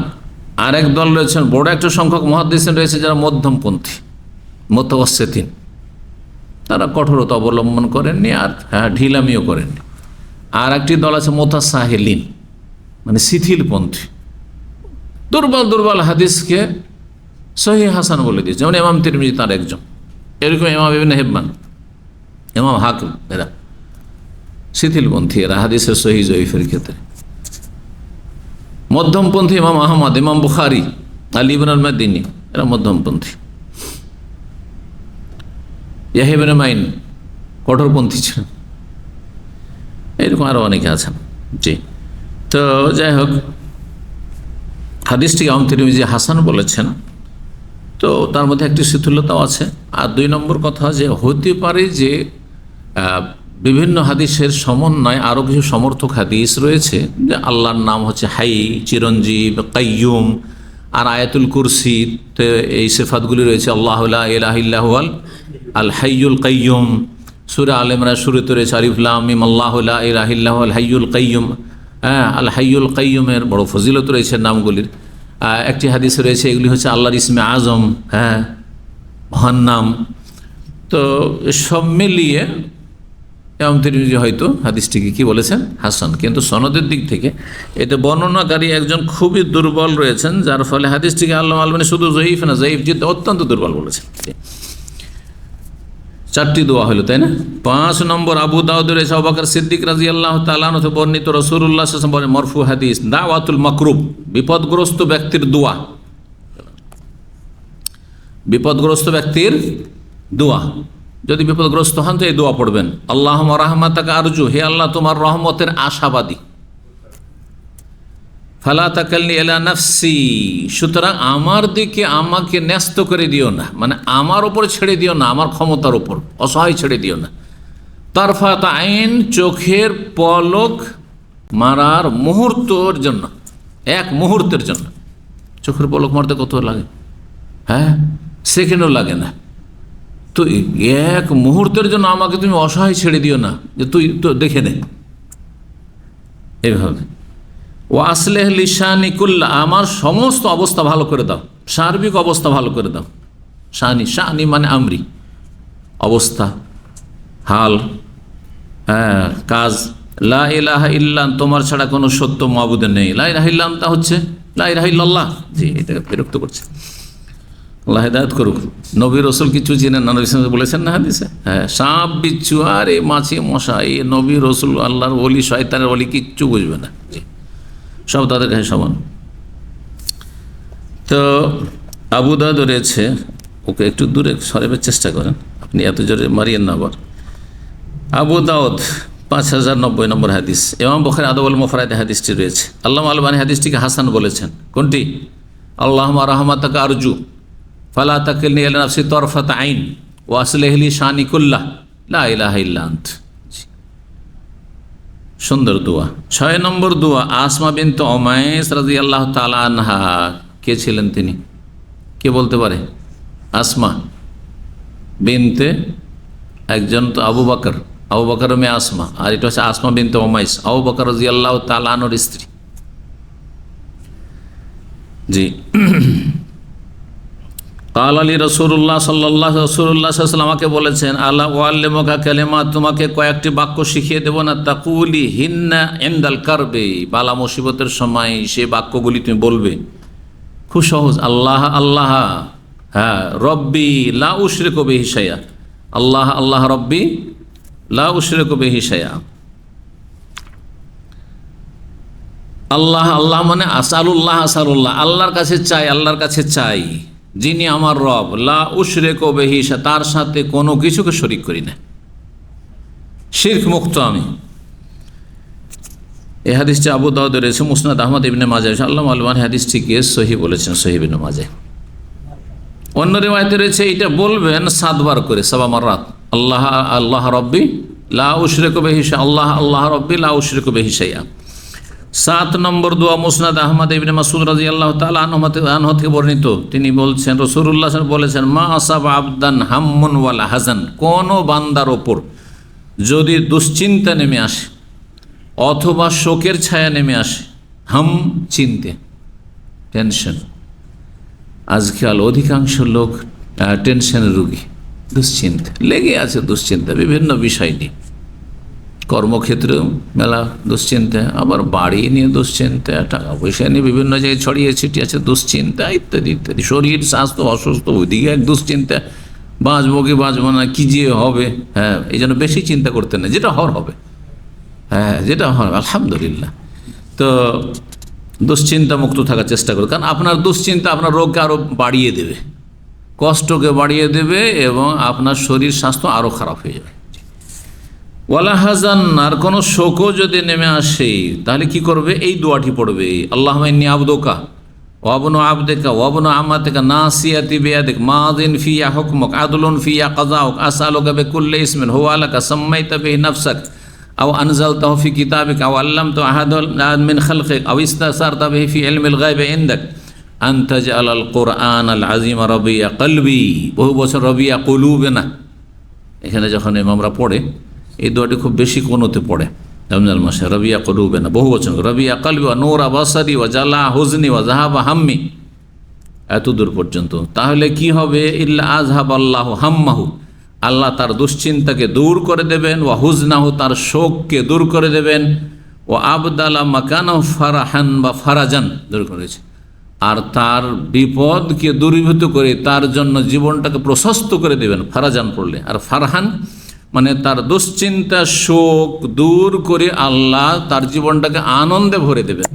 আরেক দল রয়েছেন, বড় একটা সংখ্যক মুহাদ্দিসিন রয়েছে যারা মধ্যমপন্থী, মুতাওয়াসসিতিন, তারা কঠোরতা অবলম্বন করেননি আর ঢিলামিও করেননি। আর একটি দল আছে মুতাসাহিলিন, মানে শিথিলপন্থী, দুর্বল হাদিসকে সহিহ হাসান বলে দিয়েছে, যেমন ইমাম তিরমিজি তার একজন, এরকম ইমাম ইবনে হিব্বান, ইমাম হাকিম, এরা শিথিলপন্থী, এরা হাদিসের সহিহ জয়ীফের ক্ষেত্রে। মধ্যমপন্থী ইমাম আহমদ, ইমাম বুখারী, আলী ইবনে আল মাদিনী, এরা মধ্যমপন্থী। ইয়াহইয়া ইবনে মাইন কঠোরপন্থী ছিলেন, এরকম আরও অনেকে আছেন। জি, তো যাই হোক, হাদিসটি ইমাম তিরমিজি হাসান বলেছেন, তো তার মধ্যে একটি শিথিলতাও আছে। আর দুই নম্বর কথা, যে হতে পারে যে বিভিন্ন হাদিসের সমন্বয় আরও কিছু সমর্থক হাদিস রয়েছে, যে আল্লাহর নাম হচ্ছে হাই, চিরঞ্জীব, কাইয়ুম, আর আয়াতুল কুরসি এই সিফাতগুলি রয়েছে, আল্লাহু লা ইলাহা ইল্লা হুয়াল আল হাইয়ুল কাইয়ুম। সূরা আল ইমরান শুরুতে রয়েছে আলিফ লাম মিম, আল্লাহু লা ইলাহা ইল্লা হুয়াল হাইয়ুল কাইয়ুম। হ্যাঁ, আল হাইয়ুল কাইয়ুমের বড় ফজিলত রয়েছে নামগুলির। একটি হাদিসে রয়েছে এগুলি হচ্ছে আল্লাহর ইসমে আজম, হ্যাঁ, মহান নাম। তো সব মিলিয়ে ইমাম তিরমিজি হয়তো হাদিসটিকে কি বলেছেন, হাসান। কিন্তু সনদের দিক থেকে এতে বর্ণনাকারী একজন খুবই দুর্বল রয়েছেন, যার ফলে হাদিসটিকে আল্লামা আলবানী শুধু জয়ীফ না, জয়ীফ জিদ অত্যন্ত দুর্বল বলেছেন। চারটি দোয়া হলো, তাই না? 5 নম্বর, আবু দাউদ রয়েছে আবু বকর সিদ্দিক রাদিয়াল্লাহু তাআলা আনহু থেকে বর্ণিত, রাসূলুল্লাহ সাল্লাল্লাহু আলাইহি ওয়াসাল্লাম মরফু হাদিস, দাওয়াতুল মাকরুব, বিপদগ্রস্ত ব্যক্তির দোয়া। বিপদগ্রস্ত ব্যক্তির দোয়া। যদি বিপদগ্রস্ত হন তো এই দোয়া পড়বেন, আল্লাহুম্মা রাহমাতাকা আরজু, হে আল্লাহ তোমার রহমতের আশাবাদী। ফালা তাকালনি ইলা নাফসি, সুতরাং আমার দিকে আমাকে ন্যস্ত করে দিও না, মানে আমার ওপর ছেড়ে দিও না, আমার ক্ষমতার ওপর অসহায় ছেড়ে দিও না। তারফাত আইন, চোখের পলক মারার মুহূর্তের জন্য, এক মুহূর্তের জন্য। চোখের পলক মারতে কত লাগে? হ্যাঁ, সেকেন্ডও লাগে না। তো এক মুহূর্তের জন্য আমাকে তুমি অসহায় ছেড়ে দিও না, যে তুই তো দেখে নে। এইভাবে ও আসলেহ লিশানি কুল্লা, আমার সমস্ত অবস্থা ভালো করে দাও, সার্বিক অবস্থা ভালো করে দাও। শানি, শানি মানে আমরি, অবস্থা, হাল, হ্যাঁ, কাজ। লা ইলাহা ইল্লা, তোমার ছাড়া কোনো সত্য মাবুদ নেই। লা ইলাহা ইল্লা তা হচ্ছে লা ইলাহা ইল্লাল্লাহ। জি, এটাকে বিরক্ত করছে। আল্লাহ হেদায়েত করুক। নবী রসুল কিছু চিনেন না? নবী বলেছেন না হাদিসে, হ্যাঁ, সাপ বিচ্ছু আর এই মাছি মশা, এই নবী রসুল আল্লাহর ওলি শয়তানের ওলি কিচ্ছু বুঝবে না। জি, সব তাদের কাছে সমান। তো আবু দাউদ রয়েছে, ওকে একটু দূরে সরাবার চেষ্টা করেন, আপনি এত জোরে মারিয়েন না আবার। আবু দাউদ 5090 নম্বর হাদিস। ইমাম বুখারী আদবুল মুফরাদে হাদিসটি রয়েছে। আল্লামা আলবানী হাদিসটিকে হাসান বলেছেন। কোনটি? আল্লাহুম্মা রাহমাতাকা আরজু ফালা তাকিলনি ইলা নাফসি তারফাত আইন ওয়া আসলিহ লি শানি কুল্লাহ লা ইলাহা ইল্লা আন্ত। সুন্দর দোয়া। 6 নম্বর দোয়া, আসমা বিনতে উমাইস রাদিয়াল্লাহু তাআলা আনহা। কে ছিলেন তিনি? কে বলতে পারে? আসমা বিনতে, একজন তো আবু বকর, আবু বকর মেয়ে আসমা, আর এটা হচ্ছে আসমা বিনতে উমাইস, আবু বকর রাদিয়াল্লাহু তাআলা আনহুর স্ত্রী। জি। কাল আলী রসুল্লাহ সাল্লাল্লাহু রাসূলুল্লাহ সাল্লাল্লাহু আলাইহি ওয়াসাল্লাম আমাকে বলেছেন, আলা ওয়াল্লিমুকা কালিমাত, তোমাকে কয়েকটি বাক্য শিখিয়ে দেব না, তাকুলি হিন্না ইনদাল কারবে, বালা মুসিবতের সময় সেই বাক্যগুলি তুমি বলবে। খুব সহজ। আল্লাহ আল্লাহ, হ্যাঁ, রব্বি লা উশরিকু বিহি শাইআ, আল্লাহ আল্লাহ রব্বি লা উশরিকু বিহি শাইআ। আল্লাহ আল্লাহ মানে আসালুল্লাহ, আসালুল্লাহ আল্লাহর কাছে চাই, আল্লাহর কাছে চাই, যিনি আমার রব, লা উশরিকু বিহি শাইআ, তার সাথে কোনো কিছুকে শরীক করি না, শিরক মুক্ত আমি। এই হাদিসটি আবু দাউদ রয়েছে, মুসনাদ আহমদ ইবনে মাজাহ, আল্লামা আলবানী হাদিসটিকে সহিহ বলেছেন, সহিহ ইবনে মাজাহ। অন্য রিওয়ায়াতে রয়েছে এটা বলবেন 7 বার করে, 7 মারাত, আল্লাহ আল্লাহ রব্বি লা উশরিকু বিহি শাইআ, আল্লাহ আল্লাহ রব্বি লা উশরিকু বিহি শাইআ। 7 নম্বর দোয়া, মুসনাদ আহমদ ইবনে মাসউদ রাদিয়াল্লাহু তাআলা আনহু থেকে বর্ণিত। তিনি বলছেন, রাসূলুল্লাহ সাল্লাল্লাহু আলাইহি ওয়াসাল্লাম বলেছেন, মা আসাবা আবদান হাম্মুন ওয়ালা হাযান, কোন বান্দার ওপর যদি দুশ্চিন্তা নেমে আসে অথবা শোকের ছায়া নেমে আসে, হাম চিন্তে, টেনশন। আজকাল অধিকাংশ লোক টেনশনের রোগী, দুশ্চিন্তা লেগে আছে, দুশ্চিন্তা বিভিন্ন বিষয় নিয়ে, কর্মক্ষেত্রেও মেলা দুশ্চিন্তা, আবার বাড়ি নিয়ে দুশ্চিন্তা, টাকা পয়সা নিয়ে বিভিন্ন জায়গায় ছড়িয়ে ছিটিয়ে আছে দুশ্চিন্তা, ইত্যাদি ইত্যাদি। শরীর স্বাস্থ্য অসুস্থ, ওইদিকে এক দুশ্চিন্তা, বাঁচবো কি বাঁচবো না, কী যে হবে। হ্যাঁ, এই জন্য বেশি চিন্তা করতে না, যেটা হওয়ার হবে। হ্যাঁ, যেটা হয় আলহামদুলিল্লাহ। তো দুশ্চিন্তা মুক্ত থাকার চেষ্টা করুন, কারণ আপনার দুশ্চিন্তা আপনার রোগকে আরও বাড়িয়ে দেবে, কষ্টকে বাড়িয়ে দেবে, এবং আপনার শরীর স্বাস্থ্য আরও খারাপ হয়ে যাবে। ওয়ালা হাজান, আর কোনো শোকও যদি নেমে আসে তাহলে কি করবে? এই দোয়াটি পড়বে, আল্লাহুম্মা ইন্নী আবদুকা ওয়া ইবনু আবদিকা ওয়া ইবনু আমাতিকা নাসিয়াতি বিয়াদিক মাযিন ফিয়া হুকমুক আদলুন ফিয়া কাযাউক আসআলুকা বিকুল্লি ইসমিন হুয়া লাকা সাম্মাইতা বিহি নাফসাক আও আনজালতাহু ফি কিতাবিকা আও আল্লামতাহু আহাদান মিন খালকিক আও ইসতাসারতা বিহি ফি ইলমিল গায়বি ইনদাক আন তাজআলাল কুরআনাল আযীমা রাবিয়া কলবি। বহু বছর রাবিয়া কুলুবিনা, এখানে যখন ইমামরা পড়ে এই দোয়াটি খুব বেশি কোনতে পড়ে রমজান মাসে, রাবিয়া কুলুবিনা, বহু বছর, রাবিয়া কলবি ওয়া নূরা বাসারি ওয়া জালা হুজনি ওয়া যাহাবা হাম্মি, এত দূর পর্যন্ত। তাহলে কি হবে? ইল্লা আযহাবাল্লাহু হাম্মাহু, আল্লাহ তার দুশ্চিন্তাকে দূর করে দেবেন, ওয়া হুজনাহু, তার শোককে দূর করে দেবেন, ও আবদালা মাকানাহু ফারাহান বা ফারাজান, দূর করেছে, আর তার বিপদকে দূরীভূত করে তার জন্য জীবনটাকে প্রশস্ত করে দেবেন, ফারাজান পড়লে। আর ফারহান মানে তার দুশ্চিন্তা শোক দূর করে আল্লাহ তার জীবনটাকে আনন্দে ভরে দেবেন,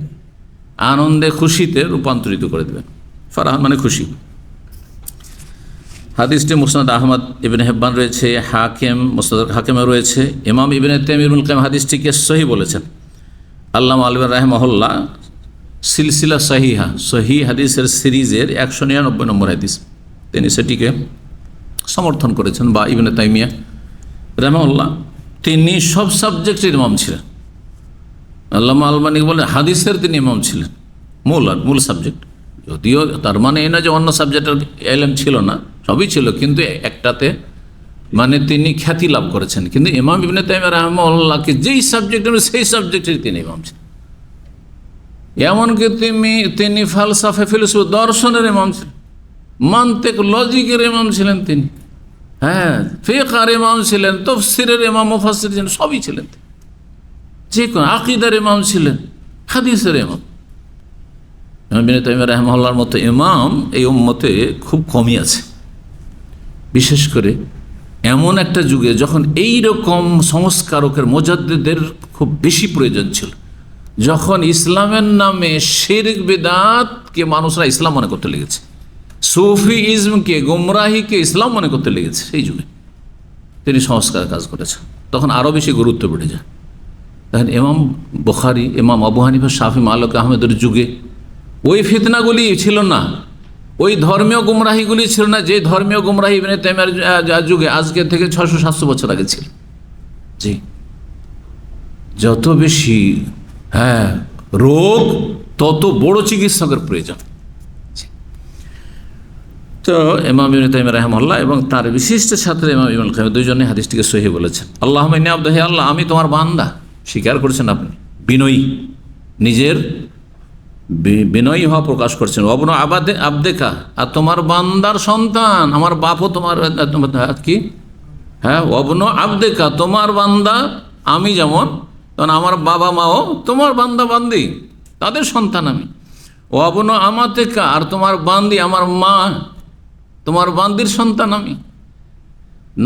আনন্দে খুশিতে রূপান্তরিত করে দেবেন। ফারহান মানে খুশি। হাদিসটি মুসনাদ আহমদ ইবনে হিব্বান রয়েছে, হাকিম মুসনাদ হাকিমে রয়েছে। ইমাম ইবনে তাইমিয়াতুল কাইয়িম হাদিসটিকে সহিহ বলেছেন। আল্লামা আলবানী রাহিমাহুল্লাহ সিলসিলা সহিহা, সহিহ হাদিসের সিরিজের 199 নম্বর হাদিস তিনি সেটিকে সমর্থন করেছেন। বা ইবনে তাইমিয়া রাহিমাহুল্লাহ তিনি সব সাবজেক্টের ইমাম ছিলেন। আল্লামা আলবানী বলেন হাদিসের তিনি ইমাম ছিলেন, মূল সাবজেক্ট। যদিও তার মানে এই না যে অন্য সাবজেক্টের এলেম ছিল না, সবই ছিল, কিন্তু একটাতে মানে তিনি খ্যাতি লাভ করেছেন। কিন্তু ইমাম ইবনে তাইমিয়া রাহিমাহুল্লাহকে যেই সাবজেক্ট সেই সাবজেক্টের তিনি ইমাম ছিলেন। এমনকি তিনি ফালসাফা, ফিলোসফি, দর্শনের ইমাম ছিলেন, মান্তিক, লজিকের ইমাম ছিলেন তিনি। হ্যাঁ, ফিকহের ইমাম ছিলেন, তাফসীরের ইমাম, মুফাসসির ছিলেন, সবই ছিলেন। যে কোনো আকীদার ইমাম ছিলেন, হাদিসের ইমাম। ইমাম ইবনে তাইমিয়া রাহিমাহুল্লাহর মতো ইমাম এই উম্মতে খুব কমই আছে। বিশেষ করে এমন একটা যুগে যখন এই রকম সংস্কারকের, মুজাদ্দিদের খুব বেশি প্রয়োজন ছিল, যখন ইসলামের নামে শিরক বিদআতকে মানুষরা ইসলাম মনে করতে লেগেছে, সুফি ইজমকে, গুমরাহিকে ইসলাম মনে করতে লেগেছে, সেই যুগে তিনি সংস্কার কাজ করেছেন। তখন আরও বেশি গুরুত্ব বেড়ে যায়। দেখেন ইমাম বুখারী, ইমাম আবু হানিফা, শাফি, মালিক, আহমেদের যুগে ওই ফিতনাগুলি ছিল না, ওই ধর্মীয় গুমরাহিগুলি ছিল না যে ধর্মীয় গুমরাহি ইবনে তাইমিয়ার যুগে আজকে থেকে 600-700 বছর আগে ছিল। জি, যত বেশি রোগ তত বড় চিকিৎসকের প্রয়োজন। তো ইমাম ইবনে তাইমিয়া রাহিমাহুল্লাহ এবং তার বিশিষ্ট ছাত্র ইমাম ইবনুল কাইয়িম দুইজনে হাদিসটিকে সহিহ বলেছেন। আল্লাহুম্মা ইন্নী আবদুকা, হে আল্লাহ আমি তোমার বান্দা। স্বীকার করেছেন আপনি, বিনয়ী, নিজের বিনয়ী হওয়া প্রকাশ করছেন। অবন আবদেকা, আর তোমার বান্দার সন্তান, আমার বাপও তোমার কি, অবন আবদেকা, তোমার বান্দা আমি যেমন, তখন আমার বাবা মাও তোমার বান্দা বান্দি, তাদের সন্তান আমি। অবন আমাতেকা, আর তোমার বান্দি, আমার মা তোমার বান্দির সন্তান আমি।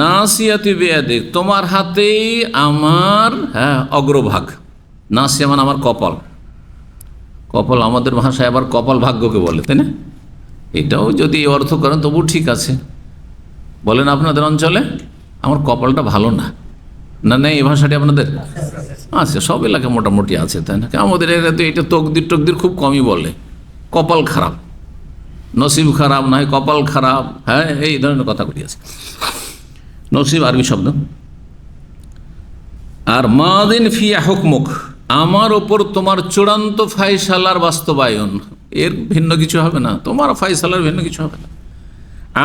নাসিয়াতি বিয়াদিক, তোমার হাতেই আমার অগ্রভাগ। নাসিয়া মানে আমার কপাল, কপাল আমাদের ভাষায় আবার কপাল ভাগ্যকে বলে, তাই না? এটাও যদি অর্থ করেন তবু ঠিক আছে। বলেন আপনাদের অঞ্চলে আমার কপালটা ভালো না, না নেই এই ভাষাটি আপনাদের? আচ্ছা, সব এলাকায় মোটামুটি আছে, তাই না? আমাদের এলাকাতে এটা তকদির খুব কমই বলে, কপাল খারাপ, নসিব খারাপ, না হয় কপাল খারাপ, এই ধরনের কথাগুলি আছে। নসিব আরবি শব্দ। আর মাদিন ফিয়া হুকমুক, আমার ওপর তোমার চূড়ান্ত ফায়সালার বাস্তবায়ন, এর ভিন্ন কিছু হবে না, তোমার ফায়সালার ভিন্ন কিছু হবে না।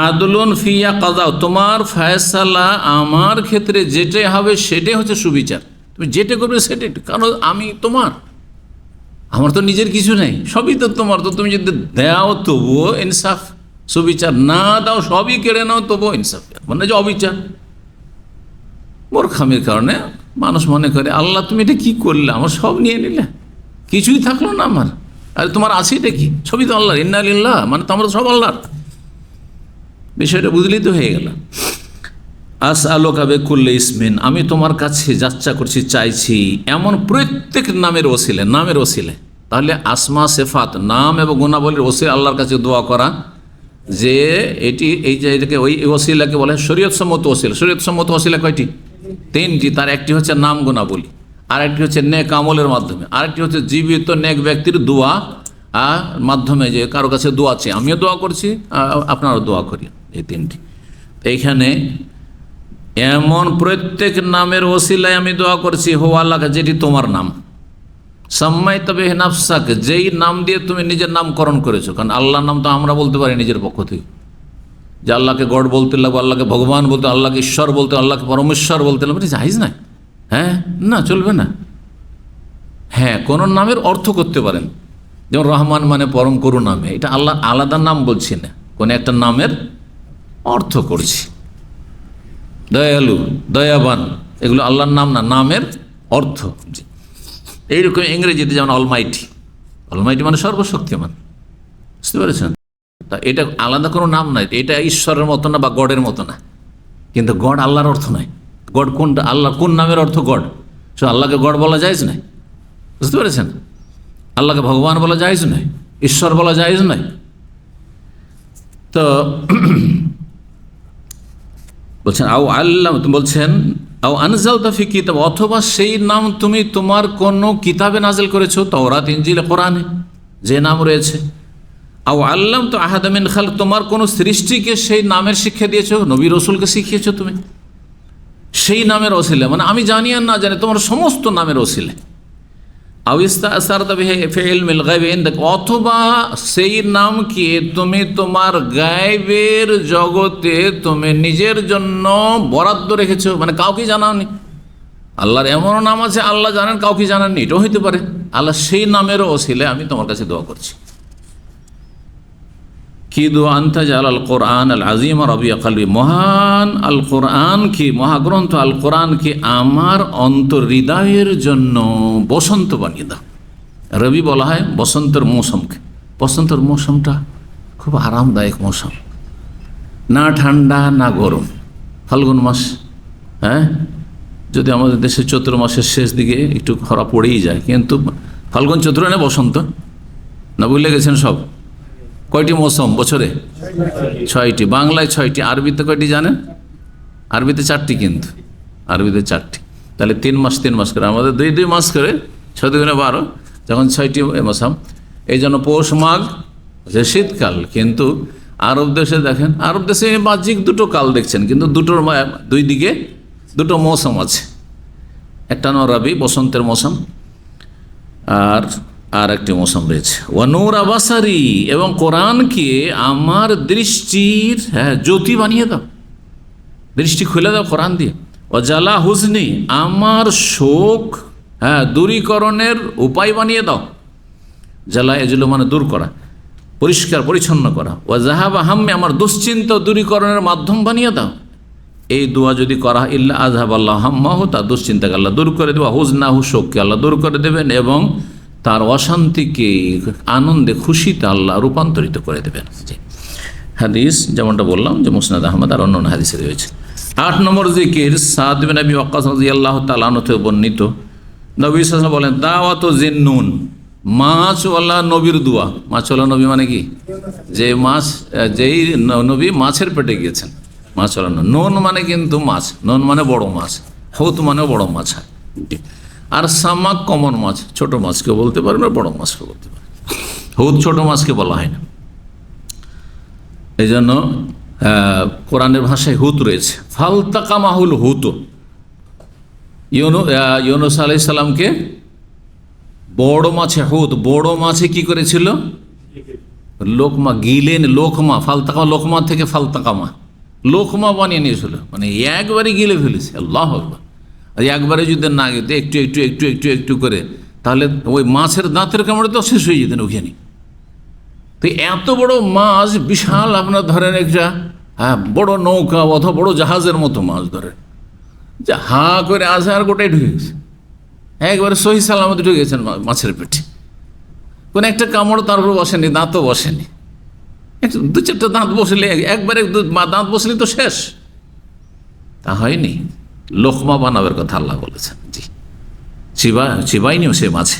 আদলুন ফিয়া কাযা, তোমার ফায়সালা আমার ক্ষেত্রে যেটাই হবে সেটাই হচ্ছে সুবিচার, তুমি যেটা করবে সেটাই, কারণ আমি তোমার, আমার তো নিজের কিছু নেই, সবই তো তোমার। তো তুমি যদি দাও তবুও ইনসাফ, সুবিচার, না দাও সবই কেড়ে নাও তবুও ইনসাফ, মানে যে অবিচার। মূর্খামির কারণে মানুষ মনে করে আল্লাহ তুমি এটা কি করলে, আমার সব নিয়ে নিলে, কিছুই থাকলো না আমার, আর তোমার আছে এটা কি, সবই তো আল্লাহর, ইন্না লিল্লাহ, মানে তো আমরা সব আল্লাহর। বিষয়টা বুঝলেই তো হয়ে গেল। আসআলুকা বিকুল্লি ইসমিন, আমি তোমার কাছে যাচ্ছা করছি, চাইছি এমন প্রত্যেক নামের ওসিলে, নামের ওসিলে, তাহলে আসমা সেফাত, নাম এবং গুণাবলীর ওসিলে আল্লাহর কাছে দোয়া করা, যে এটি এই যে এটাকে ওই ওসিলাকে বলে শরীয়ত সম্মত ওসিলা। শরীয়ত সম্মত ওসিলা কয়টি? 3টি। তার একটি হচ্ছে নাম গুণাবলী, আরেকটি হচ্ছে নেক আমলের মাধ্যমে, আরেকটি হচ্ছে জীবিত নেক ব্যক্তির দোয়া মাধ্যমে, যে কারো কাছে দোয়া চেয়ে আমিও দোয়া করছি, আপনারাও দোয়া করি, এই 3টি। এইখানে এমন প্রত্যেক নামের ওসিলায় আমি দোয়া করছি, হো আল্লাহ, যেটি তোমার নাম, সাম্মাই তবে নাফসাক, যেই নাম দিয়ে তুমি নিজের নামকরণ করেছো। কারণ আল্লাহর নাম তো আমরা বলতে পারি নিজের পক্ষ থেকে, যে আল্লাহকে গড বলতে লাগবে, আল্লাহকে ভগবান বলতে, আল্লাহকে ঈশ্বর বলতে, আল্লাহকে পরমেশ্বর বলতে লাগবে, জায়েজ না, না, চলবে না। কোনো নামের অর্থ করতে পারেন, যেমন রহমান মানে পরম করুণাময়, এটা আল্লাহ আলাদা নাম বলছি না, কোন একটা নামের অর্থ করছি। দয়ালু, দয়াবান, এগুলো আল্লাহর নাম না, নামের অর্থ। এইরকম ইংরেজিতে যেমন অলমাইটি, অলমাইটি মানে সর্বশক্তিমান, বুঝতে পেরেছেন? তা এটা আলাদা কোনো নাম নাই, এটা ঈশ্বরের মতো না বা গডের মতো না, কিন্তু গড আল্লাহর অর্থ নয়। গড কোনটা? আল্লাহ কোন নামের অর্থ গড? সো আল্লাহকে গড বলা জায়েজ নাই, বুঝতে পেরেছেন? আল্লাহকে ভগবান বলা জায়েজ নয়, ঈশ্বর বলা জায়েজ নয়। তো বলছেন আও আল্লাহ, বলছেন আও আনজালতা ফি কিতাব, অথবা সেই নাম তুমি তোমার কোন কিতাবে নাজিল করেছো, তাওরাত, ইনজিল, কোরআনে যে নাম রয়েছে। আও আল্লাম তো আহাদা মিন খালক, তোমার কোন সৃষ্টিকে সেই নামের শিক্ষা দিয়েছো, নবী রসুলকে শিখিয়েছো তুমি সেই নামের ওসিলে, মানে আমি জানি আর না জানি তোমার সমস্ত নামের ওসিলে। আও ইস্তাআসারতা বিহি ফি ইলমিল গায়বি ইনদাক, অথবা সেই নামকে তুমি তোমার গায়বের জগতে তুমি নিজের জন্য বরাদ্দ রেখেছো, মানে কাউকে জানাওনি। আল্লাহর এমনও নাম আছে আল্লাহ জানেন, কাউকে জানাননি, এটাও হইতে পারে। আল্লাহ সেই নামেরও ওসিলে আমি তোমার কাছে দোয়া করছি। কি দোয়া? আনতা জালাল কোরআন আল আজিম রবিয়া কলবি, মহান আল কোরআন কি, মহাগ্রন্থ আল কোরআন কি আমার অন্তর হৃদয়ের জন্য বসন্ত বানিয়ে দাও। রবি বলা হয় বসন্তের মৌসুমকে। বসন্তের মৌসুমটা খুব আরামদায়ক মৌসুম, না ঠান্ডা না গরম। ফাল্গুন মাস, হ্যাঁ, যদি আমাদের দেশে চৈত্র মাসের শেষ দিকে একটু খরা পড়েই যায়, কিন্তু ফাল্গুন চৈত্র না বসন্ত, না ভুলে গেছেন সব? কয়টি মৌসুম বছরে? 6টি। বাংলায় 6টি, আরবিতে কয়টি জানেন? আরবিতে 4টি, কিন্তু আরবিতে 4টি। তাহলে 3 মাস 3 মাস করে, আমাদের 2 মাস করে, 6 দুগুণে 12, যখন 6টি মৌসুম। এই জন্য পৌষ মাঘ যে শীতকাল, কিন্তু আরব দেশে দেখেন, আরব দেশে বাহ্যিক দুটো কাল দেখছেন, কিন্তু দুটোর 2 দিকে 2টো মৌসুম আছে। একটা হলো রবি বসন্তের মৌসুম, আর একটি মৌসুম রয়েছে ওয়ানুর আবাসারি, এবং কোরআনকে আমার দৃষ্টির জ্যোতি বানিয়ে দাও, দৃষ্টি খুলে দাও কোরআন দিয়ে। ও জালা হুজনি, আমার শোক দূরীকরণের উপায় বানিয়ে দাও। জালা এজুলো মানে দূর করা, পরিষ্কার পরিচ্ছন্ন করা। ও জাহাবা হাম্মে, আমার দুশ্চিন্তা দূরীকরণের মাধ্যম বানিয়ে দাও। এই দোয়া যদি করা ইল্লা আজহাব আল্লাহ হাম্মাহু, তার দুশ্চিন্তাকে আল্লাহ দূর করে দেবে, হুজনাহু, শোককে আল্লাহ দূর করে দেবেন, এবং তার অশান্তিকে আনন্দে খুশিতে আল্লাহ রূপান্তরিত করে দেবেন। হাদিস যেমনটা বললাম যে মুসনাদ আহমদ আর অন্য হাদিসে রয়েছে। 8 নম্বর জিকির সাদ বিন আবি ওয়াক্কাস রাদিয়াল্লাহু তাআলা আনহু থেকে বর্ণিত, নবী সাল্লাল্লাহু আলাইহি ওয়াসাল্লাম বলেন দাওয়াতু জিন্নুন, মাছওয়ালা নবীর দোয়া। মাছওয়ালা নবী মানে কি? যে মাছ, যেই নবী মাছের পেটে গিয়েছেন, মাছওয়ালা নুন মানে কিন্তু মাছ, নুন মানে বড় মাছ, হুত মানে বড় মাছ। আর সামাক কমন মাছ, ছোট মাছকে বলতে পারে না, বড় মাছকে বলতে পারে। হুত ছোট মাছকে বলা হয় না। এই জন্য কোরআনের ভাষায় হুত রয়েছে। ফালতাকা মাহুল হুত, ইউনুস আলাইহিস সালামকে বড় মাছে, হুত বড় মাছে কি করেছিল? লোকমা গিলেন, লোকমা, ফালতাকা লোকমা থেকে ফালতাকামা, লোকমা বানিয়ে নিয়েছিল, মানে একবারে গিলে ফেলেছে। আল্লাহু আকবার। আর একবারে যদি না গেতে একটু একটু একটু একটু একটু করে, তাহলে ওই মাছের দাঁতের কামড়ে তো শেষ হয়ে যেতেন ওখানে। তো এত বড় মাছ, বিশাল, আপনার ধরেন একটা বড় নৌকা অথবা বড় জাহাজের মতো মাছ ধরেন, যে হা করে আসে আর গোটাই ঢুকে গেছে, একবারে সহি সালামত ঢুকে গেছেন মাছের পেটে। কোনো একটা কামড় তার উপর বসেনি, দাঁতও বসেনি, 2-4টা দাঁত বসলে, একবারে দাঁত বসলে তো শেষ। তা হয়নি, লোকমা বানাবের কথা আল্লাহ বলেছেন। জি, চিবাইনিও সে মাছে,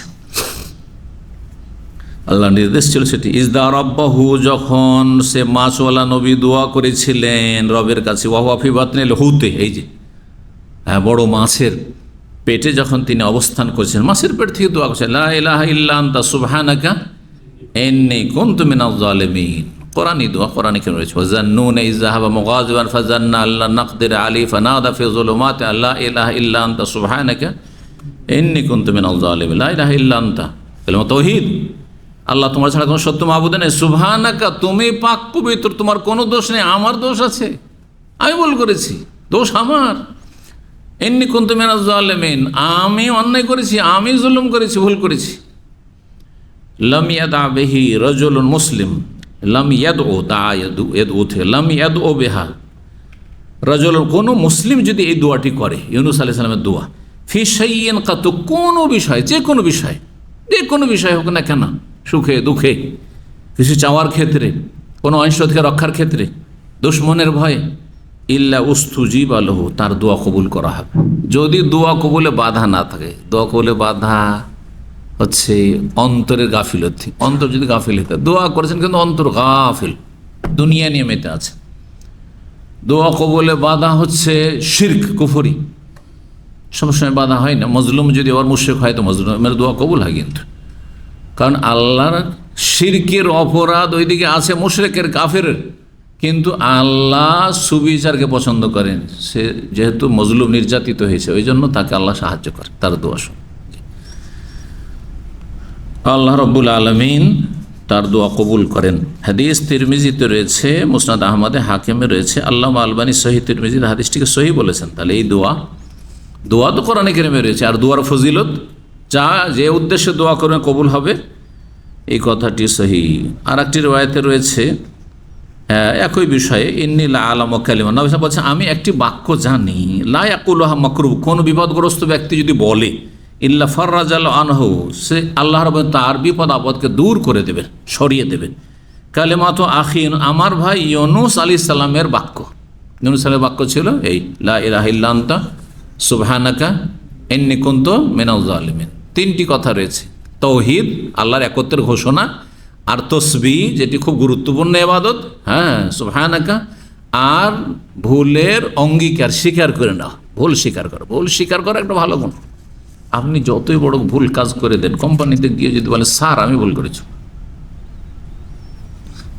আল্লাহ নির্দেশ ছিল সেটি। ইজদা রব্বাহু, যখন সে মাছওয়ালা নবী দোয়া করেছিলেন রবের কাছে, ওয়াফি বাতনিল হুতে, এই যে বড় মাছের পেটে যখন তিনি অবস্থান করেছেন, মাছের পেট থেকে দোয়া করছেন, লা ইলাহা ইল্লা আনতা সুবহানাকা ইন্নী কুনতু মিনাজ জালিমিন। কোরআনী দোয়া, কোরআনে কেন রয়েছে? ওয়াজান্নুনা ইয যাহাবা মুগাযিবান ফাজান্না আল্লা নাকদির আলাইহি ফানাদা ফি যুলুমাতি লা ইলাহা ইল্লা আনতা সুবহানাকা ইন্নী কুনতু মিনাজ জালিমিন। লা ইলাহা ইল্লা আনতা, কালিমা তাওহীদ, আল্লাহ তোমার ছাড়া কোনো সত্য মাবুদ নেই। সুবহানাকা, তুমি পাক পবিত্র, তোমার কোনো দোষ নেই। আমার দোষ আছে, আমি ভুল করেছি, দোষ আমার। ইন্নী কুনতু মিনাজ জালিমিন, আমি অন্যায় করেছি, আমি জুলুম করেছি, ভুল করেছি। লাম ইয়াদা বিহি রাজুলুন মুসলিম, লাম ইয়াদউ, দা ইয়াদউ থেকে লাম ইয়াদউ বিহা রাজুলুন, কোনো মুসলিম যদি এই দোয়াটি করে, ইউনুস আলাইহিস সালামের দোয়া, ফি শাইইন কাতু, কোনো বিষয়, যে কোনো বিষয়, যে কোনো বিষয় হোক না কেন, সুখে দুঃখে, কিছু চাওয়ার ক্ষেত্রে, কোনো অংশ থেকে রক্ষার ক্ষেত্রে, দুশ্মনের ভয়ে, ইল্লা উস্তুজিবা লাহু, তার দোয়া কবুল করা হবে। যদি দোয়া কবুলে বাধা না থাকে, দোয়া কবুলে বাধা হচ্ছে অন্তরের গাফিলতি। অন্তর যদি গাফিল হতে, দোয়া করেছেন কিন্তু অন্তর গাফিল, দুনিয়া নিয়ে মেতে আছে, দোয়া কবুলে বাধা হচ্ছে শিরক, কুফরি। সবসময় বাধা হয় না। মজলুম যদি আবার মুশরিক হয় তো মজলুমের দোয়া কবুল হয় কিন্তু, কারণ আল্লাহর শিরকের অপরাধ ওইদিকে আছে মুশরিকের, কাফেরের, কিন্তু আল্লাহ সুবিচারকে পছন্দ করেন। সে যেহেতু মজলুম, নির্যাতিত হয়েছে, ওই জন্য তাকে আল্লাহ সাহায্য করে, তার দোয়া শুনে। আল্লাহ রব্বুল আলমিন তার দোয়া কবুল করেন। হাদিস তিরমিজিতে রয়েছে, মুসনাদ আহমদে, হাকিমে রয়েছে। আল্লামা আলবানী সহি তিরমিজির হাদিসটিকে সহি বলেছেন। তাহলে এই দোয়া তো কোরআনে কারিমে রয়েছে। আর দোয়ার ফজিলত, যে উদ্দেশ্যে দোয়া করবেন কবুল হবে, এই কথাটি সহি। আর একটি রওয়ায়াতে রয়েছে একই বিষয়ে, ইন্নী লা আলামু কালিমা, নবী সাল্লাল্লাহু আলাইহি ওয়াসাল্লাম বলছেন, আমি একটি বাক্য জানি, লা ইয়াকুলুহা মাকরুহ, কোন বিপদগ্রস্ত ব্যক্তি যদি বলে, ইল্লা ফাররাজাল্লাহু আনহু, সে আল্লাহ রাব্বুল তার বিপদ আপদকে দূর করে দেবেন, সরিয়ে দেবেন। কালিমাতু আখিন, আমার ভাই ইউনূস আলাইহিস সালামের বাক্য। ইউনূস আলাইহিস বাক্য ছিল এই, লা ইলাহা ইল্লা আনতা সুবহানাকা ইন্নী কুনতু মিনাজ জালিমিন। তিনটি কথা রয়েছে, তাওহীদ, আল্লাহর একত্বের ঘোষণা, আর তসবিহ, যেটি খুব গুরুত্বপূর্ণ ইবাদত, হ্যাঁ, সুবহানাকা, আর ভুলের অঙ্গীকার, স্বীকার করে নেওয়া, ভুল স্বীকার করা। ভুল স্বীকার করা একটা ভালো গুণ। আপনি যতই বড় ভুল কাজ করে দেন, কোম্পানিতে গিয়ে যদি বলে, স্যার আমি ভুল করেছি,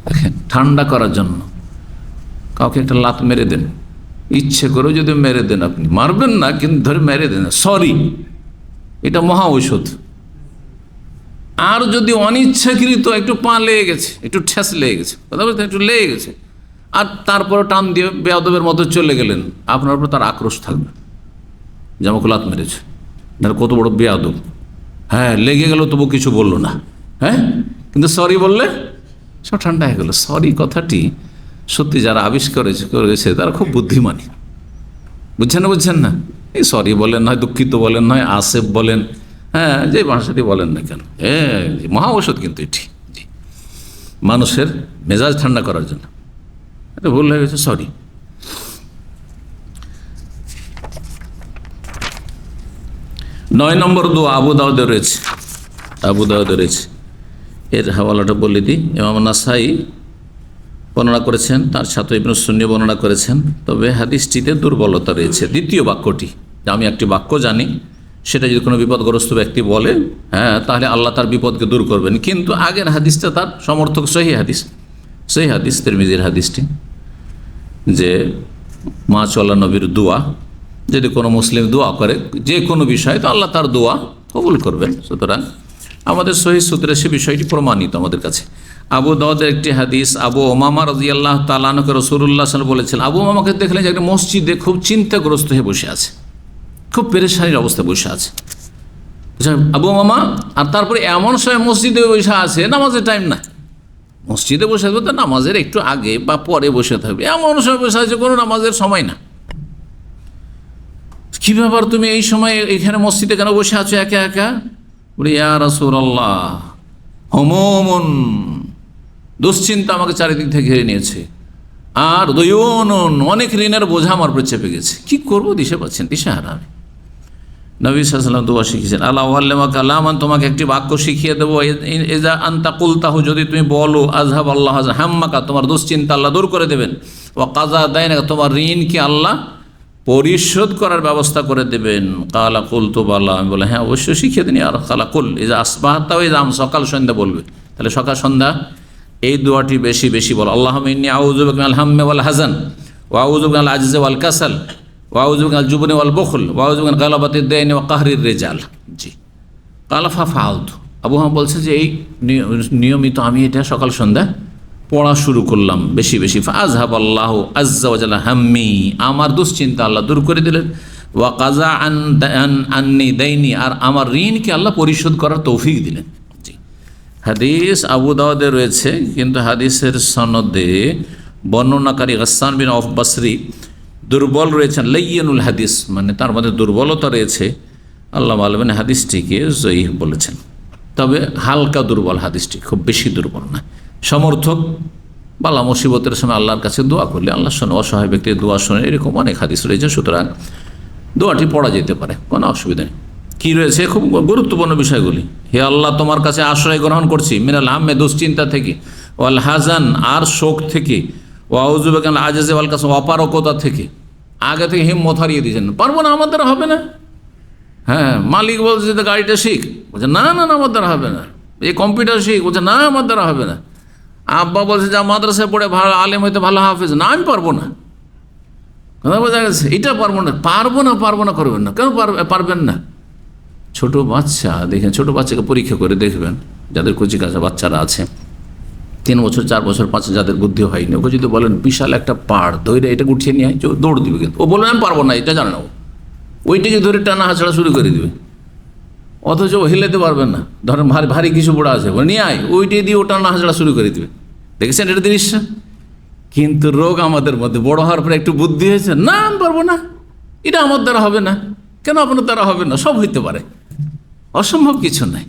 দেখেন, ঠান্ডা করার জন্য কাউকে একটা লাত মেরে দেন, ইচ্ছে করে যদি মেরে দেন, আপনি মারবেন না কিন্তু ধরে মেরে দেন, সরি, এটা মহা ঔষধ। আর যদি অনিচ্ছাকৃত একটু পা লেগে গেছে, একটু ঠেস লেগে গেছে, কথা বলতে একটু লেগে গেছে, আর তারপরে টান দিয়ে বেয়াদবের মতো চলে গেলেন, আপনার উপর তার আক্রোশ থাকবে, যেমন লাত মেরেছে, কত বড় বেয়াদব, হ্যাঁ, লেগে গেল তবু কিছু বললো না, হ্যাঁ, কিন্তু সরি বললে সব ঠান্ডা হয়ে গেল। সরি কথাটি সত্যি যারা আবিষ্কার করেছে তারা খুব বুদ্ধিমানী, বুঝছেন না? এই সরি বলেন, নয় দুঃখিত বলেন, নয় আসেফ বলেন, হ্যাঁ, যে ভাষাটি বলেন না কেন, হ্যাঁ, মহা ঔষধ কিন্তু এটি, জি, মানুষের মেজাজ ঠান্ডা করার জন্য। এটা ভুল হয়ে গেছে, সরি। 9 নম্বর দোয়া আবু দাউদে রয়েছে। এর হাওয়ালাটা বলে দিই। ইমাম নাসাই বর্ণনা করেছেন, তার ছাত্র ইবনে সুন্নি বর্ণনা করেছেন, তবে হাদিসটিতে দুর্বলতা রয়েছে। দ্বিতীয় বাক্যটি, যে আমি একটি বাক্য জানি, সেটা যদি কোনো বিপদগ্রস্ত ব্যক্তি বলে, হ্যাঁ, তাহলে আল্লাহ তার বিপদকে দূর করবেন, কিন্তু আগের হাদিসটা তার সমর্থক সহি হাদিস তিরমিজির হাদিসটি, যে মাশাআল্লাহ নবীর দোয়া, যদি কোনো মুসলিম দোয়া করে যে কোনো বিষয়ে, তো আল্লাহ তার দোয়া কবুল করবেন। সুতরাং আমাদের সহি সূত্রে সে বিষয়টি প্রমাণিত আমাদের কাছে। আবু দাউদের একটি হাদিস, আবু উমামা রাদিয়াল্লাহু তাআলা আনহু রাসূলুল্লাহ সাল্লাল্লাহু আলাইহি ওয়াসাল্লাম বলেছেন, আবু উমামাকে দেখলেন যে একটা মসজিদে খুব চিন্তাগ্রস্ত হয়ে বসে আছে, খুব পেরেশানির অবস্থায় বসে আছে আবু উমামা। আর তারপরে এমন সময় মসজিদে বসে আছে, নামাজের টাইম না, মসজিদে বসে থাকবে তো নামাজের একটু আগে বা পরে বসে থাকবে, এমন সময় বসে আছে কোনো নামাজের সময় না। কি ব্যাপার, তুমি এই সময় এখানে মসজিদে কেন বসে আছো একা একা? বলি, ইয়া রাসূলুল্লাহ, হুমুমুন, দুশ্চিন্তা আমাকে চারিদিক থেকে ঘিরে নিয়েছে, আর দয়ুনুন, অনেক ঋণের বোঝা আমার উপর চেপে গেছে, কি করবো দিশে পাচ্ছেন, দিশাহারা আমি। নবী সাল্লাল্লাহু আলাইহি ওয়াসাল্লাম দোয়া শিখিয়েছেন, আলা উআল্লিমুকা কালামান, তোমাকে একটি বাক্য শিখিয়ে দেবো, ইজা আনতা কুলতাহু, যদি তুমি বলো, আযহাব আল্লাহু হাম্মাকা, তোমার দুশ্চিন্তা আল্লাহ দূর করে দেবেন, ওয়া কাযা দাইনাকা, তোমার ঋণকে আল্লাহ পরিশোধ করার ব্যবস্থা করে দেবেন। কালা কুলতু বালা, আমি বলে হ্যাঁ অবশ্যই শিখিয়ে দিন। আর কালা কুল, এই যে আসবাহতা, ওই দাম সকাল সন্ধ্যা বলবে, তাহলে সকাল সন্ধ্যা এই দোয়াটি বেশি বেশি বলো। আল্লাহুম্মা ইন্নী আউযু বিকা মিনাল হাম্মি ওয়াল হাযান, ওয়া আউযু বিকা মিনাল আজজি ওয়াল কাসাল, ওয়া আউযু বিকা মিনাল জুবনি ওয়াল বুখল, ওয়া আউযু বিকা মিন গালাবাতিদ দাইনি ওয়া কাহরির রিজাল। জি, কালা ফাফালতু, আবু হুরায়রা বলছে যে এই নিয়মিত আমি এটা সকাল সন্ধ্যা পড়া শুরু করলাম বেশি বেশি। ফাযহাবাল্লাহু আযজা ওয়া জাল্লা হাম্মি, আমার দুশ্চিন্তা আল্লাহ দূর করে দিলেন। ওয়া কাযা আন্নি দাইনি, আর আমার ঋণকে আল্লাহ পরিশোধ করার তৌফিক দিলেন। জি, হাদিস আবু দাউদে রয়েছে, কিন্তু হাদিসের সনদে বর্ণনাকারী গাসসান বিন আউফ বসরি দুর্বল রয়েছেন, লাইয়িনুল হাদিস, মানে তার মধ্যে দুর্বলতা রয়েছে। আল্লাহ আলমিন হাদিসটিকে জয়ীহ বলেছেন, তবে হালকা দুর্বল হাদিসটি, খুব বেশি দুর্বল না। সমর্থক, বালা মুসিবতের সময় আল্লাহর কাছে দোয়া করলে আল্লাহ শোনে, অসহায় ব্যক্তির দোয়া শোনে, এরকম অনেক হাদিস রয়েছে। সুতরাং দোয়াটি পড়া যেতে পারে, কোনো অসুবিধা নেই। কী রয়েছে খুব গুরুত্বপূর্ণ বিষয়গুলি, হে আল্লাহ তোমার কাছে আশ্রয় গ্রহণ করছি, মিনাল হাম্মে, দুশ্চিন্তা থেকে, ওয়াল হাজান, আর শোক থেকে, ওয়াউযুবিকাল আজজে ওয়াল কাসল, অপারগতা থেকে, আগে থেকে হিম্মত হারিয়ে দিয়েছেন, পারবো না, আমার দ্বারা হবে না। হ্যাঁ, মালিক বলছে যে গাড়িটা শিখ, বলছে না না না আমার দ্বারা হবে না। এই কম্পিউটার শিখ, বলছে না আমার দ্বারা হবে না। আব্বা বলছে যা মাদ্রাসায় পড়ে ভালো আলেম হইতে, ভালো হাফেজ, না আমি পারবো না। কথা বোঝা গেছে? এটা পারবো না, পারবো না করবেন না। কেন পারবেন না? ছোট বাচ্চা দেখেন, ছোট বাচ্চাকে পরীক্ষা করে দেখবেন, যাদের কচি কাঁচা বাচ্চারা আছে, 3 বছর 4 বছর 5, যাদের বুদ্ধি হয়নি, ওকে যদি বলেন বিশাল একটা পাড় ধরে এটা উঠিয়ে নিয়ে দৌড় দিবে, কিন্তু ও বলবে আমি পারবো না, এটা জানে না। ওইটাকে ধরে টানা হাঁচড়া শুরু করে দিবে, অথচ ও হিলাতে পারবেন না। ধরেন ভারী কিছু বড় আছে, নিয়ে আয়, ওইটাই দিয়ে ও টানা হাঁচড়া শুরু করে দিবে। দেখেছেন এটা দৃশ্য? কিন্তু রোগ আমাদের মধ্যে, বড় হওয়ার পরে একটু বুদ্ধি হয়েছে, না আমি পারবো না, এটা আমার দ্বারা হবে না। কেন আপনার দ্বারা হবে না? সব হইতে পারে, অসম্ভব কিছু নাই।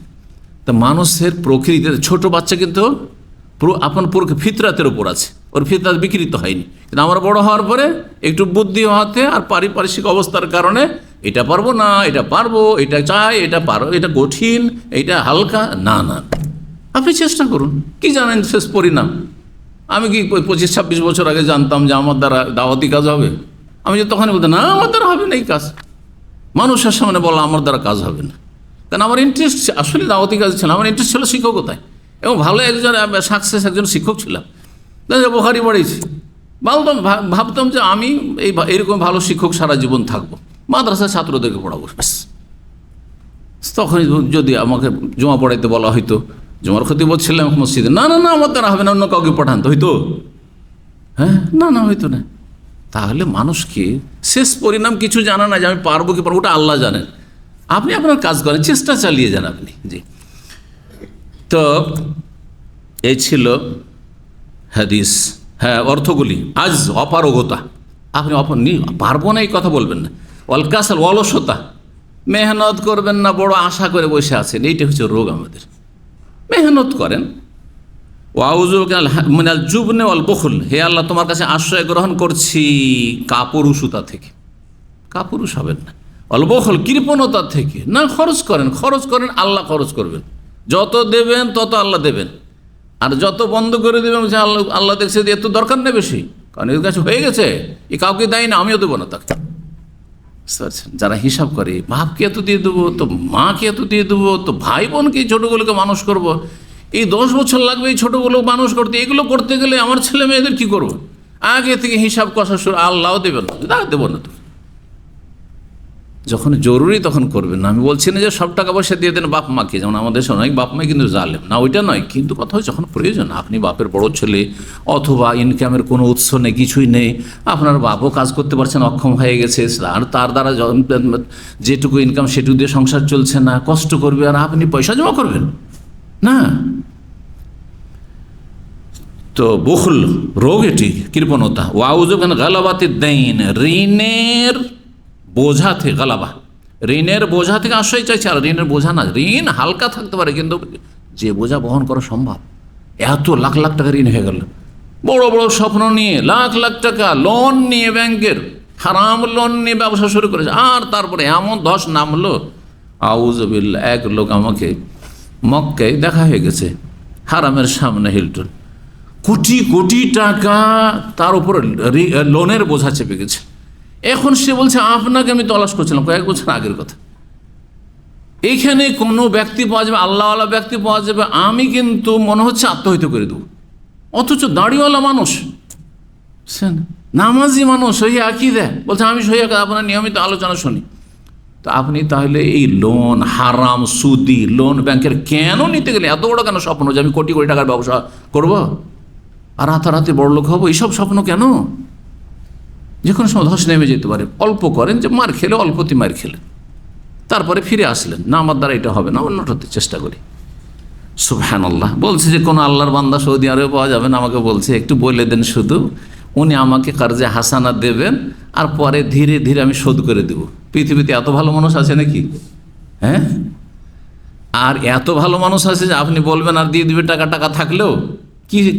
তা মানুষের প্রকৃতি, ছোট বাচ্চা কিন্তু আপনার ফিতরাতের উপর আছে, ওর ফিতরাত বিকৃত হয়নি। কিন্তু আমরা বড় হওয়ার পরে একটু বুদ্ধি হওয়াতে আর পারিপার্শ্বিক অবস্থার কারণে এটা পারবো না, এটা পারবো, এটা চাই, এটা পারো, এটা কঠিন, এটা হালকা, না না। আপনি চেষ্টা করুন, কি জানেন শেষ পরিণাম? আমি কি 25-26 বছর আগে জানতাম যে আমার দ্বারা দাওয়াতি কাজ হবে? আমি যে তখনই বলতাম না আমার দ্বারা হবে না এই কাজ, মানুষের সামনে বলা আমার দ্বারা কাজ হবে না। কারণ আমার ইন্টারেস্ট আসলে দাওয়াতি কাজ ছিল, আমার ইন্টারেস্ট ছিল শিক্ষকতায়, এবং ভালো একজন শিক্ষক ছিলাম, বোখারি পড়েছি। ভাবতাম যে আমি এরকম ভালো শিক্ষক সারা জীবন থাকবো, মাদ্রাসার ছাত্রদেরকে পড়াবো ব্যাস। তখন যদি আমাকে জমা পড়াইতে বলা হয়তো, জমার খতিব ছিলাম মসজিদে, না না না আমার দ্বারা হবে না, অন্য কাউকে পাঠান তো হইতো। হ্যাঁ, না না হইতো না। তাহলে মানুষকে শেষ পরিণাম কিছু জানা না, যে আমি পারবো কি পারবো, ওটা আল্লাহ জানেন। আপনি আপনার কাজ করেন, চেষ্টা চালিয়ে যান আপনি। জি, তো এই ছিল হাদিস। হ্যাঁ, অর্থগুলি। আজ অপারগতা, আপনি পারবো না এই কথা বলবেন না। অলকাসাল, অলসতা, মেহনত করবেন না, বড় আশা করে বসে আছেন, এইটা হচ্ছে রোগ আমাদের। মেহনত করেন। মিনাল জুবনে ওয়াল বুখল, হে আল্লাহ তোমার কাছে আশ্রয় গ্রহণ করছি কাপুরুষতা থেকে। কাপুরুষ হবেন না। ওয়াল বুখল, কৃপণতা থেকে না। খরচ করেন, আল্লাহ খরচ করবেন। যত দেবেন তত আল্লাহ দেবেন, আর যত বন্ধ করে দেবেন আল্লাহ দেখছে এত দরকার নেই বেশি, কারণ এর কাছে হয়ে গেছে, এ কাউকে দেয় না, আমিও দেবো না তাকে। যারা হিসাব করে, বাপকে এত দিয়ে দেবো, তো মাকে এত দিয়ে দেবো, তো ভাই বোনকে এই ছোটোগুলোকে মানুষ করব, এই 10 বছর লাগবে এই ছোটোগুলো মানুষ করতে, এগুলো করতে গেলে আমার ছেলে মেয়েদের কী করবো, আগে থেকে হিসাব কষা শুরু। আল্লাহও দেবেন না, দেবো না। তো যখন জরুরি তখন করবেন না। আমি বলছি না যে সব টাকা পয়সা দিয়ে দেন বাপ মাকে, যেমন আমাদের অনেক বাপ মাই কিন্তু জালেম, না ওইটা নয়। কিন্তু কথা হয় যখন প্রয়োজন, আপনি বাপের বড় ছেলে, অথবা ইনকামের কোনো উৎস নেই, কিছুই নেই, আপনার বাপও কাজ করতে পারছেন, অক্ষম হয়ে গেছে, আর তার দ্বারা যেটুকু ইনকাম সেটুকু দিয়ে সংসার চলছে না, কষ্ট করবে, আর আপনি পয়সা জমা করবেন না। তো বুখল রোগ, এটি কৃপণতা। ওয়াউযুবিন গালাবাতিদ দাইন, ঋণের বোঝা থেকে, গালাবা ঋণের বোঝা থেকে আশ্রয় চাইছে। আর ঋণের বোঝা না, ঋণ হালকা থাকতে পারে, কিন্তু যে বোঝা বহন করা সম্ভব, এত লাখ লাখ টাকা ঋণ হয়ে গেল, বড় বড় স্বপ্ন নিয়ে লাখ লাখ টাকা লোন নিয়ে, ব্যাংকের হারাম লোন নিয়ে ব্যবসা শুরু করেছে, আর তারপরে এমন ধস নামলো, আউযুবিল্লাহ। এক লোক আমাকে মক্কায় দেখা হয়ে গেছে, হারামের সামনে হিলটন, কোটি কোটি টাকা তার উপর লোনের বোঝা চেপে গেছে। এখন সে বলছে আপনাকে আমি তলাশ করছিলাম, কয়েক বছর আগের কথা, এইখানে কোনো ব্যক্তি পাওয়া যাবে, আল্লাহওয়ালা ব্যক্তি পাওয়া যাবে, আমি কিন্তু মনে হচ্ছে আত্মহত্যা করে দেবো। অথচ দাড়িওয়ালা মানুষ, নামাজি মানুষ, সহি আকীদা, বলছে আমি সহি আকীদা, আপনার নিয়মিত আলোচনা শুনি। তো আপনি তাহলে এই লোন, হারাম সুদি লোন ব্যাংকের কেন নিতে গেলে? এত বড় কেন স্বপ্ন যে আমি কোটি কোটি টাকার ব্যবসা করব আর রাতারাতি বড় লোক হবো? এইসব স্বপ্ন কেন? যে কোনো সময় ধস নেমে যেতে পারে। অল্প করেন, যে মার খেলে অল্পতি মার খেলে, তারপরে ফিরে আসলেন, না আমার দ্বারা এটা হবে না, অন্যটাতে চেষ্টা করি। সুবহানাল্লাহ। বলছে যে কোনো আল্লাহর বান্দা সৌদি আরবে পাওয়া যাবে না, আমাকে বলছে একটু বলে দেন শুধু, উনি আমাকে কার্জে হাসানা দেবেন, আর পরে ধীরে ধীরে আমি শোধ করে দেব। পৃথিবীতে এত ভালো মানুষ আছে নাকি? হ্যাঁ, আর এত ভালো মানুষ আছে যে আপনি বলবেন আর দিয়ে দিবে, টাকা টাকা থাকলেও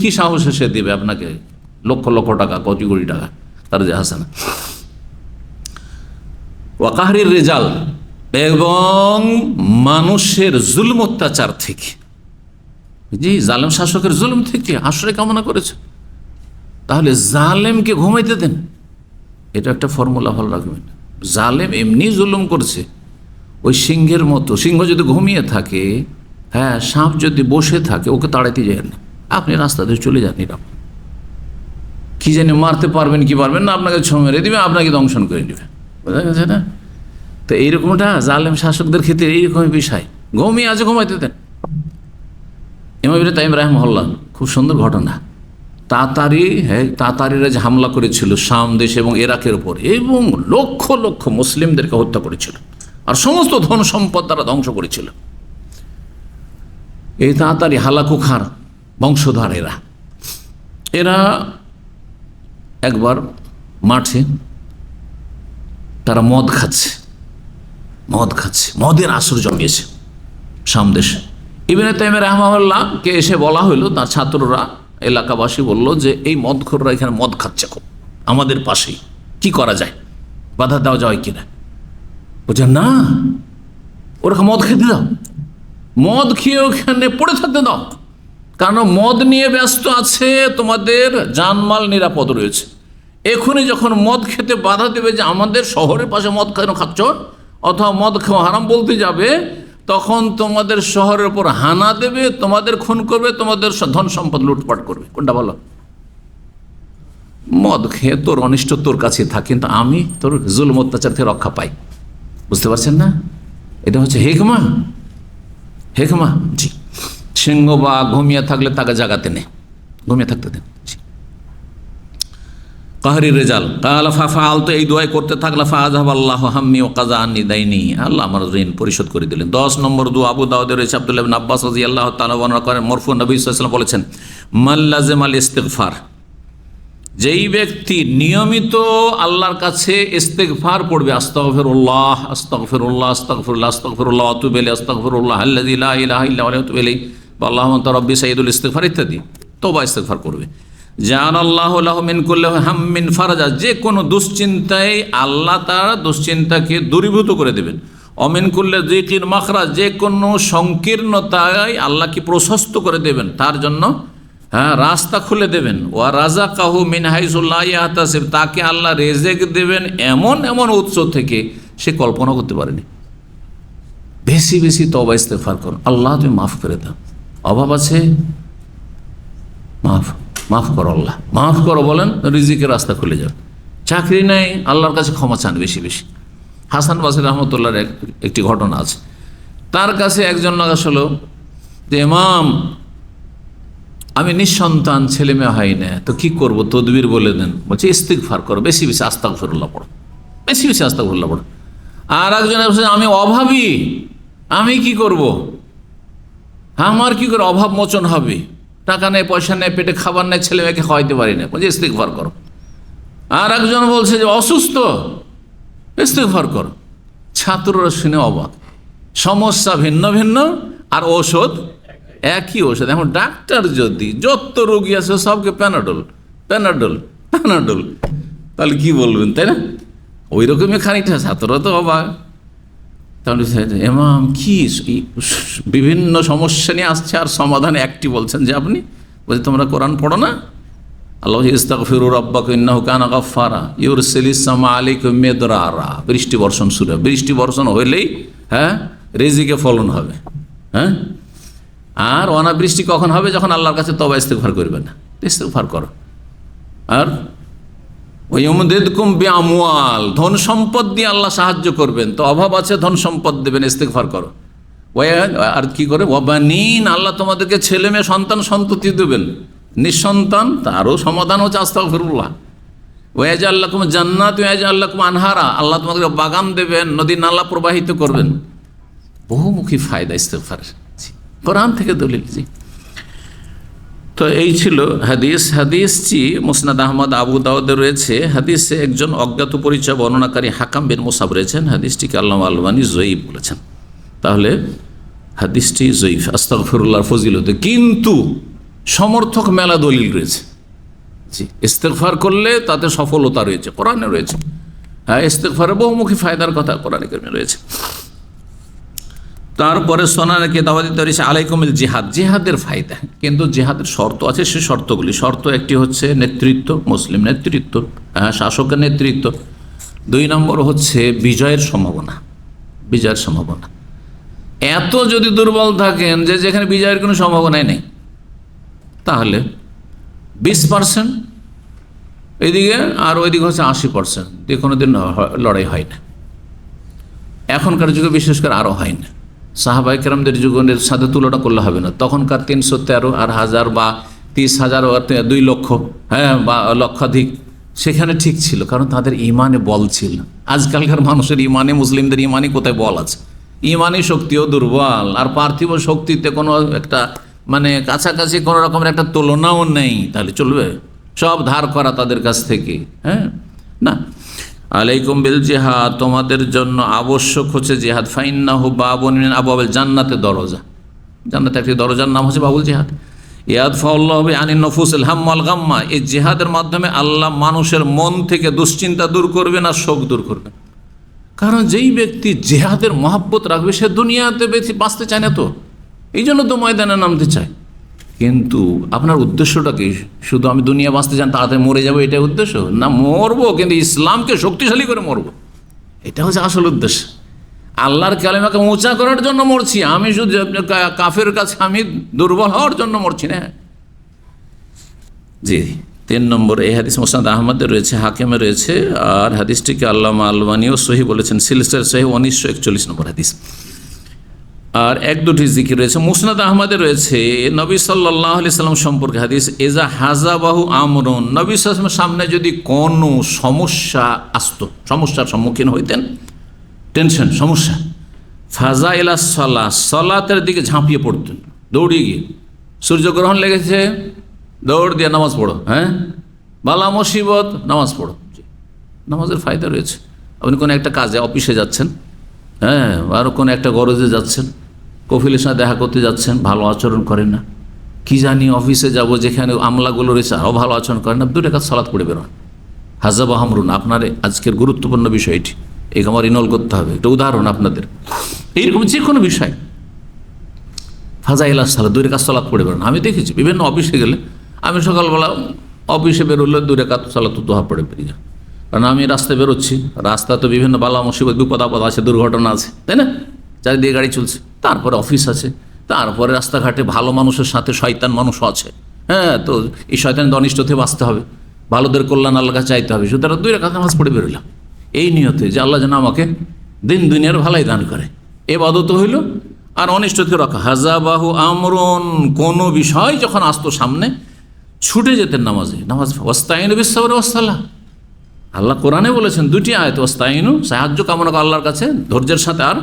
কি সাহসে সে দেবে আপনাকে লক্ষ লক্ষ টাকা, কোটি কোটি টাকা কার্জে হাসানা। ওয়াকাহরির রেজাল, এবং মানুষের জুলম অত্যাচার থেকে, জি জালেম শাসকের জুলুম থেকে আশ্রয় কামনা করেছে। তাহলে জালেমকে ঘুমাইতে দেন, এটা একটা ফর্মুলা ভালো রাখবেন। জালেম এমনি জুলুম করছে, ওই সিংহের মতো। সিংহ যদি ঘুমিয়ে থাকে, হ্যাঁ, সাপ যদি বসে থাকে, ওকে তাড়াইতে যায় না, আপনি রাস্তা দিয়ে চলে যান। এরকম কি জানি মারতে পারবেন কি পারবেন না, আপনাকে ছ মেরে দিবে, আপনাকে দংশন করে নেবে, বোঝা গেছে না? তো এইরকমটা জালেম শাসকদের ক্ষেত্রে এইরকমই বিষয়। ঘুমিয়ে আছে, ঘুমাইতে দেন। ইমাম ইবনে তাইমিয়া রাহিমাহুল্লাহ, খুব সুন্দর ঘটনা। তাতারিরা যে হামলা করেছিল শাম দেশ এবং ইরাকের উপর, এবং লক্ষ লক্ষ মুসলিমদেরকে হত্যা করেছিল আর সমস্ত ধন সম্পদ দ্বারা ধ্বংস করেছিল। এই তাতারি হালাকু খার বংশধর এরা একবার মাঠে তারা মদ খাচ্ছে, মদের আসর জমিয়েছে শাম দেশে। ইবনে তাইমিয়া রাহিমাহুল্লাহকে এসে বলা হইলো, তার ছাত্ররা, এলাকাবাসী বলল যে এই মদখোররা এখানে মদ খাচ্ছে খুব, আমাদের পাশেই, কি করা যায়, বাধা দেওয়া যায় কিনা? বলছে না, ওরা মদ খেতে দাও, মদ খেয়ে ওখানে পড়ে থাকতে দাও, কারণ মদ নিয়ে ব্যস্ত আছে, তোমাদের জানমাল নিরাপদ রয়েছে। এখনই যখন মদ খেতে বাধা দেবে যে আমাদের শহরের পাশে মদ কেন খাচ্ছ, অথবা মদ খাওয়া হারাম বলতে যাবে, তখন তোমাদের শহরের উপর হানা দেবে, তোমাদের খুন করবে, তোমাদের ধন সম্পদ লুটপাট করবে। কোনটা বলো? মদ খেয়ে তোর অনিষ্ট তোর কাছে থাকে, কিন্তু আমি তোর জুলম অত্যাচার থেকে রক্ষা পাই। বুঝতে পারছেন না? এটা হচ্ছে হেকমা। জি। সিংহ বা ঘুমিয়ে থাকলে তাকে জাগাতে নেই, ঘুমিয়ে থাকতে দেন। কাহরি রেজাল কালা ফাফাল, তো এই দোয়াই করতে থাকলা, ফাযাব আল্লাহ হাম্মি ওয়া কাযা আন্নি দাইনি, আল্লাহ আমার ঋণ পরিশোধ করে দিলেন। 10 নম্বর দোয়া আবু দাউদে রয়েছে, আব্দুল্লাহ ইবনে আব্বাস রাদিয়াল্লাহু তাআলা বর্ণনা করেন, মরফু নবী সাল্লাল্লাহু আলাইহি ওয়াসাল্লাম বলেছেন, মান লাযিমাল ইস্তিগফার, যেই ব্যক্তি নিয়মিত আল্লাহর কাছে ইস্তিগফার পড়বে, আস্তাগফিরুল্লাহ আস্তাগফিরুল্লাহ আস্তাগফিরুল্লাহ আস্তাগফিরুল্লাহ ওয়া আতুবু ইলাইহি আস্তাগফিরুল্লাহ আল্লাযী লা ইলাহা ইল্লা হুয়া ওয়া আতুবু ইলাইহি ওয়া আল্লাহুম্মা আনতা রাব্বি সাইয়্যিদুল ইস্তিগফার ইত্যাদি তওবা ইস্তিগফার করবে। জাআলাল্লাহু লাহু মিন কুল্লি হাম্মিন ফারাজা, যে কোনো দুশ্চিন্তায় আল্লাহ তার দুশ্চিন্তাকে দূরীভূত করে দেবেন। অমিন কুল্লি যিকিন মাখরাজ, যে কোনো সংকীর্ণতায় আল্লাহকে প্রশস্ত করে দেবেন, তার জন্য রাস্তা খুলে দেবেন। ওয়া রাযাকাহু মিন হাইসু লা ইয়াহতাসিব, তাকে আল্লাহ রেজেক দেবেন এমন এমন উৎস থেকে সে কল্পনা করতে পারেনি। বেশি বেশি তওবা ইস্তিগফার করুন, আল্লাহ তুমি মাফ করে দাও, অভাব আছে, মাফ করো আল্লাহ, মাফ করো বলেন, রিজিকের রাস্তা খুলে যাবে। চাকরি নেই, আল্লাহর কাছে ক্ষমা চান বেশি বেশি। হাসান বাসরি রহমতুল্লাহর একটি ঘটনা আছে। তার কাছে একজন লোক আসলো যে, ইমাম আমি নিঃসন্তান, ছেলে মেয়ে হয় না, তো কি করবো, তদবির বলে দেন। বলছে ইস্তিগফার করো, বেশি বেশি আস্তাগফিরুল্লাহ পড়ো, বেশি বেশি আস্তাগফিরুল্লাহ পড়ো। আর একজন আমি অভাবী, আমি কি করব, আমার কি করে অভাব মোচন হবে, টাকা নেই, পয়সা নেই, পেটে খাবার নেই, ছেলে মেয়েকে খাওয়াইতে পারি না, বলছে ইস্তিগফার করো। আর একজন বলছে যে অসুস্থ, ইস্তিগফার করো। ছাত্ররা শুনে অবাক, সমস্যা ভিন্ন ভিন্ন আর ঔষধ একই ঔষধ। এখন ডাক্তার যদি যত রোগী আছে সবকে প্যানাডোল প্যানাডোল প্যানাডোল, তাহলে কি বলবেন, তাই না? ওই রকমই খানিকটা, ছাত্ররা তো অবাক। তাহলে ইমাম কি বিভিন্ন সমস্যা নিয়ে আসছে আর সমাধানে একটি বলছেন যে আপনি বলছে তোমরা কোরআন পড়ো না, আল্লাহ ইস্তাগফিরু রাব্বাকুম ইন্নাহু কানা গাফফারা ইউরসিলিস সামা আলাইকুম মিদরারা, বৃষ্টি বর্ষণ শুরু, বৃষ্টি বর্ষণ হইলেই রিজিকে ফলন হবে। আর অনাবৃষ্টি কখন হবে? যখন আল্লাহর কাছে তওবা ইস্তিগফার করবে না, ইস্তিগফার করো। আর ওয়ায়ুমদিদকুম বিআমওয়াল, ধন সম্পদ দিয়ে আল্লাহ সাহায্য করবেন, তো অভাব আছে, ধন সম্পদ দেবেন, ইস্তিগফার করো। আর কি করে? ওয়াবানিন, আল্লাহ তোমাদেরকে ছেলে মেয়ে সন্তান সন্ততি দেবেন। নিঃসন্তান, তারও সমাধান হচ্ছে আস্তাগফিরুল্লাহ। ওয়াজাল লাকুম জান্নাত ওয়াজাল লাকুম আনহারা, আল্লাহ তোমাদেরকে বাগান দেবেন, নদী নালা প্রবাহিত করবেন। বহুমুখী ফায়দা ইস্তিগফারের, কোরআন থেকে দলিল। জি, তো এই ছিল হাদিসটি মুসনাদ আহমদ আবু দাউদে রয়েছে। হাদিসে একজন অজ্ঞাত পরিচয় বর্ণনাকারী হাকাম বিন মুসাব রয়েছেন। হাদিসটিকে আল্লামা আলবানী জয়ীফ বলেছেন। তাহলে হাদিসটি জয়ীফ আস্তাগফিরুল্লাহর ফজিলতে, কিন্তু সমর্থক মেলা দলিল রয়েছে। জি, ইস্তিগফার করলে তাতে সফলতা রয়েছে, কোরআনে রয়েছে। ইস্তিগফারের বহুমুখী ফায়দার কথা কোরআনে কারিমে রয়েছে। তারপরে সোনানে কেতাবাদি তরিছে আলাইকুমিল জিহাদ, জিহাদের ফায়দা, কিন্তু জিহাদের শর্ত আছে। সে শর্তগুলি, শর্ত একটি হচ্ছে নেতৃত্ব, মুসলিম নেতৃত্ব, শাসকের নেতৃত্ব। 2 নম্বর হচ্ছে বিজয়ের সম্ভাবনা, বিজয়ের সম্ভাবনা। এত যদি দুর্বল থাকেন যে যেখানে বিজয়ের কোনো সম্ভাবনাই নেই, তাহলে 20% এইদিকে আর ওইদিকে হচ্ছে 80%, যে কোনো দিন লড়াই হয় না। এখনকার যুগে বিশেষ করে আরও হয় না। সাহাবায়ে কেরামদের যুগের সাথে তুলনা করলে হবে না। তখনকার 313 আর 1000 বা 30,000 2 লক্ষ, বা লক্ষাধিক, সেখানে ঠিক ছিল, কারণ তাদের ইমানে বল ছিল। আজকালকার মানুষের ইমানে, মুসলিমদের ইমানে কোথায় বল আছে? ইমানি শক্তিও দুর্বল, আর পার্থিব শক্তিতে কোনো একটা কাছাকাছি কোনো রকমের একটা তুলনাও নেই। তাহলে চলবে? সব ধার করা তাদের কাছ থেকে। না, আলাইকুম বিল জিহাদ, তোমাদের জন্য আবশ্যক হচ্ছে জিহাদ। ফাইন্নাহু বাবুন মিন আবওয়াবিল, জান্নাতের দরজা। জান্নাতে একটি দরজার নাম হচ্ছে বাবুল জিহাদ। ইয়াদফাউল্লাহু বিআনিন নুফুসিল হাম ওয়াল গাম্মা, এই জিহাদের মাধ্যমে আল্লাহ মানুষের মন থেকে দুশ্চিন্তা দূর করবেন আর শোক দূর করবেন। কারণ যেই ব্যক্তি জিহাদের মহব্বত রাখবে সে দুনিয়াতে বাঁচতে চায় না, তো এই জন্য তো ময়দানে নামতে চায়। কিন্তু আপনার উদ্দেশ্যটা কি? শুধু আমি দুনিয়া বাঁচতে চান, তাড়াতাড়ি মরে যাবো, এটাই উদ্দেশ্য? না, মরবো কিন্তু ইসলামকে শক্তিশালী করে মরবো, এটা হচ্ছে আসল উদ্দেশ্য। আল্লাহর কালেমাকে উঁচা করার জন্য মরছি, আমি শুধু কাফের কাছে আমি দুর্বল হওয়ার জন্য মরছি না। জি, 3 নম্বর, এই হাদিস মুসনাদ আহমদে রয়েছে, হাকিমে রয়েছে, আর হাদিসটিকে আল্লামা আলবানীও সহি বলেছেন, সিলসিলাতুস সহিহ 1941 নম্বর হাদিস। আর 1-2টি জিকির রয়েছে, মুসনাদ আহমদে রয়েছে নবী সাল্লাল্লাহু আলাইহি সাল্লাম সম্পর্কে হাদিস, এজা হাজাবাহু আমরুন, নবী সাল্লাল্লাহু আলাইহি ওয়াসাল্লামের সামনে যদি কোনো সমস্যা আসতো, সমস্যার সম্মুখীন হইতেন, টেনশন, সমস্যা, ফাজা ইলা সালাহ, সালাতের দিকে ঝাঁপিয়ে পড়তেন, দৌড়িয়ে গিয়ে। সূর্যগ্রহণ লেগেছে, দৌড় দিয়ে নামাজ পড়ো, বালা মুসিবত, নামাজ পড়ো। নামাজের ফায়দা রয়েছে। আপনি কোনো একটা কাজে, অফিসে যাচ্ছেন, আর কোনো একটা গরজে যাচ্ছেন, কফিলের সাথে দেখা করতে যাচ্ছেন, ভালো আচরণ করেন না, কি জানি অফিসে যাব যেখানে আমলাগুলো রয়েছে আরও ভালো আচরণ করেন না, 2 রাকাত সালাত পড়ে বেরোন। হাজাবা হামরুন, আপনার আজকের গুরুত্বপূর্ণ বিষয়টি, এই আমার ইনল করতে হবে, একটা উদাহরণ আপনাদের। এইরকম যে কোনো বিষয়, ফাজাইলা সালাত, 2 রাকাত সালাত পড়ে বেরোন। আমি দেখেছি বিভিন্ন অফিসে গেলে, আমি সকালবেলা অফিসে বেরোলে 2 রাকাত সালাত দোহা পড়ে বেরিয়ে যান। কারণ আমি রাস্তায় বেরোচ্ছি, রাস্তা তো বিভিন্ন বালা মুসিবত, বিপদ আপদ আছে, দুর্ঘটনা আছে, তাই না? চারিদিকে গাড়ি চলছে, তারপরে অফিস আছে, তারপরে রাস্তাঘাটে ভালো মানুষের সাথে শয়তান মানুষও আছে। তো এই শয়তানের অনিষ্ট থেকে বাঁচতে হবে, ভালোদের কল্যাণ আল্লাহ কাছে চাইতে হবে। সুতরাং 2 রাকাত নামাজ পড়ে বেরোলাম এই নিয়তে যে আল্লাহ যেন আমাকে দিন দুনিয়ার ভালাই দান করে। এবাদত হইল আর অনিষ্ট থেকে রক্ষা। হাজাবাহু আমরুন, কোনো বিষয় যখন আসতো সামনে ছুটে যেতেন নামাজে। নামাজ ওয়াস্তাইনু বিস-সাবরি ওয়াস-সালাহ, আল্লাহ কোরআনে বলেছেন 2টি আয়াত, ওয়াস্তাইনু, সাহায্য কামনা করো আল্লাহর কাছে ধৈর্যের সাথে, আর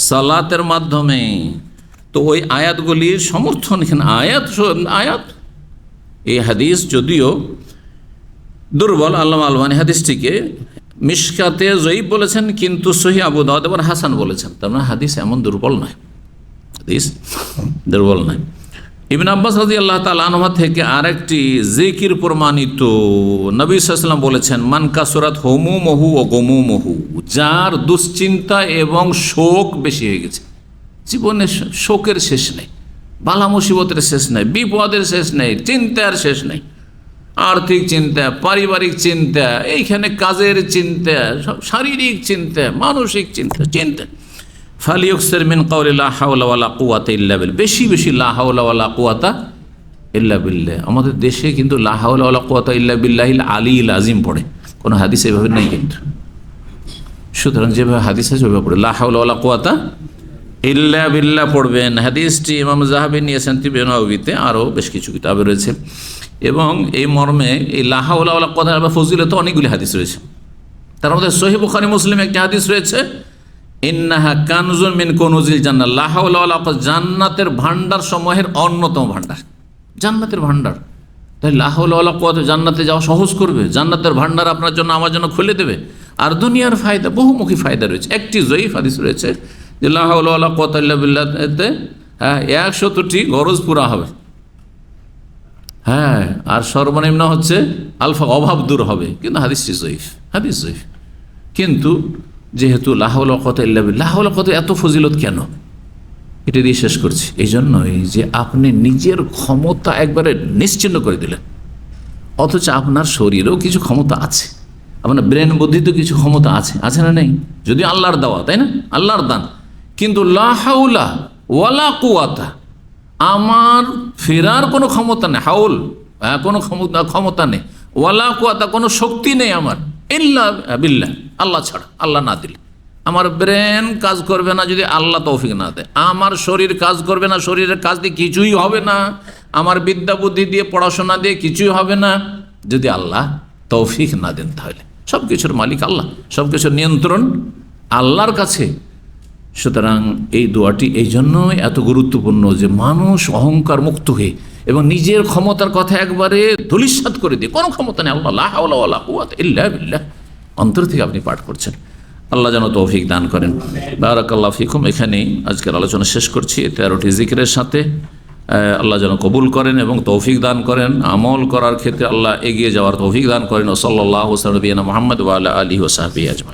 সালাতের মাধ্যমে। তো ওই আয়াতগুলির সমর্থন এখানে, আয়াত এই হাদিস যদিও দুর্বল, আল্লামা আলবানী হাদিসটিকে মিশকাতে জয়ীফ বলেছেন, কিন্তু সহিহ আবু দাউদ এবং হাসান বলেছেন। তার মানে হাদিস এমন দুর্বল নয়, হাদিস দুর্বল নয়। ইবনে আব্বাস রাদিয়াল্লাহু তাআলা আনহু থেকে আরেকটি জিকির প্রমাণিত, নবী সাল্লাল্লাহু আলাইহি ওয়াসাল্লাম বলেছেন, মান কাসুরাত হুমুমহু ওয়া গুমুমহু, যার দুশ্চিন্তা এবং শোক বেশি হয়ে গেছে, জীবনে শোকের শেষ নেই, বালা মুসিবতের শেষ নেই, বিপদের শেষ নেই, চিন্তার শেষ নেই, আর্থিক চিন্তা, পারিবারিক চিন্তা, এইখানে কাজের চিন্তা, শারীরিক চিন্তা, মানসিক চিন্তা, ফালিয়ুকসির মিন কাওলি লা হাওলা ওয়ালা কুওয়াতা ইল্লা বিল্লাহ, বেশি বেশি লা হাওলা ওয়ালা কুওয়াতা ইল্লা বিল্লাহ। আমাদের দেশে কিন্তু লা হাওলা ওয়ালা কুওয়াতা ইল্লা বিল্লাহিল আলিয়্যিল আযীম পড়ে, কোনো হাদিস এভাবে নেই কিন্তু। সুতরাং যেভাবে হাদিস আছে ওইভাবে পড়ে, লা হাওলা ওয়ালা কুওয়াতা ইল্লা বিল্লাহ পড়বেন। হাদিসটি ইমাম যাহাবী নিয়েছেন তিরমিজি নববীতে, আরও বেশ কিছু কিতাবে রয়েছে। এবং এই মর্মে এই লা হাওলা ওয়ালা কুওয়াতা বা ফজিলতে অনেকগুলি হাদিস রয়েছে। তার মধ্যে সহিহ বুখারী মুসলিম একটি হাদিস রয়েছে, ইন্নাহা কানজুন মিন কুনুজিল জান্নাহ, লা হাওলা ওয়ালা কুওয়াতা, জান্নাতের ভান্ডার সমূহের অন্যতম ভান্ডার, জান্নাতের ভান্ডার। তাই লা হাওলা ওয়ালা কুওয়াতা জান্নাতে যাওয়া সহজ করবে, জান্নাতের ভান্ডার আপনার জন্য আমার জন্য খুলে দেবে। আর দুনিয়ার ফায়দা, বহুমুখী ফায়দা রয়েছে। একটি জয়ীফ হাদিস রয়েছে যে লা হাওলা ওয়ালা কুওয়াতা ইল্লা বিল্লাহ, এতে 100টি গরজ পুরা হবে, আর সর্বনিম্ন হচ্ছে আলফা, অভাব দূর হবে। কিন্তু হাদিসটি জয়ীফ, হাদিস জয়ীফ। কিন্তু যেহেতু লা হাওলা ওয়ালা কুওয়াতা ইল্লা বিল্লাহ, লা হাওলা ওয়ালা কুওয়াতা এত ফজিলত কেন? এটা দিয়ে শেষ করছি। এই জন্যই যে আপনি নিজের ক্ষমতা একবারে নিশ্চিহ্ন করে দিলেন, অথচ আপনার শরীরেও কিছু ক্ষমতা আছে, আপনার ব্রেন বুদ্ধিতেও কিছু ক্ষমতা আছে, আছে না নেই? যদি আল্লাহর দেওয়া, তাই না, আল্লাহর দান। কিন্তু লা হাওলা ওয়ালা কুওয়াতা, আমার ফেরার কোনো ক্ষমতা নেই, হাউল কোনো ক্ষমতা নেই, ওয়ালা কুওয়াতা কোনো শক্তি নেই আমার, ইল্লা বিল্লাহ, আল্লাহ ছাড়া, আল্লাহ না দিলে। আমার ব্রেন কাজ করবে না যদি আল্লাহ তৌফিক না দেয়, আমার শরীর কাজ করবে না, শরীরের কাজ দিয়ে কিছুই হবে না, আমার বিদ্যা বুদ্ধি দিয়ে পড়াশোনা দিয়ে কিছুই হবে না যদি আল্লাহ তৌফিক না দেন। তাহলে সব কিছুর মালিক আল্লাহ, সব কিছুর নিয়ন্ত্রণ আল্লাহর কাছে। সুতরাং এই দোয়াটি এই জন্যই এত গুরুত্বপূর্ণ যে মানুষ অহংকার মুক্ত হয়ে এবং নিজের ক্ষমতার কথা একবারে ধূলিসাৎ করে দিয়ে, কোনো ক্ষমতা নেই, আল্লাহ লা হাওলা ওয়ালা কুওয়াতা ইল্লা বিল্লাহ, অন্তর থেকে আপনি পাঠ করছেন। আল্লাহ যেন তৌফিক দান করেন। বারাকাল্লাহু ফিকুম। এখানেই আজকের আলোচনা শেষ করছি 13টি জিকিরের সাথে। আল্লাহ যেন কবুল করেন এবং তৌফিক দান করেন, আমল করার ক্ষেত্রে আল্লাহ এগিয়ে যাওয়ার তৌফিক দান করেন। ও সাল্লাল্লাহু আলা নবিয়িনা মুহাম্মদ ওয়া আলা আলিহি ওয়া সাহবিহি আজমাইন।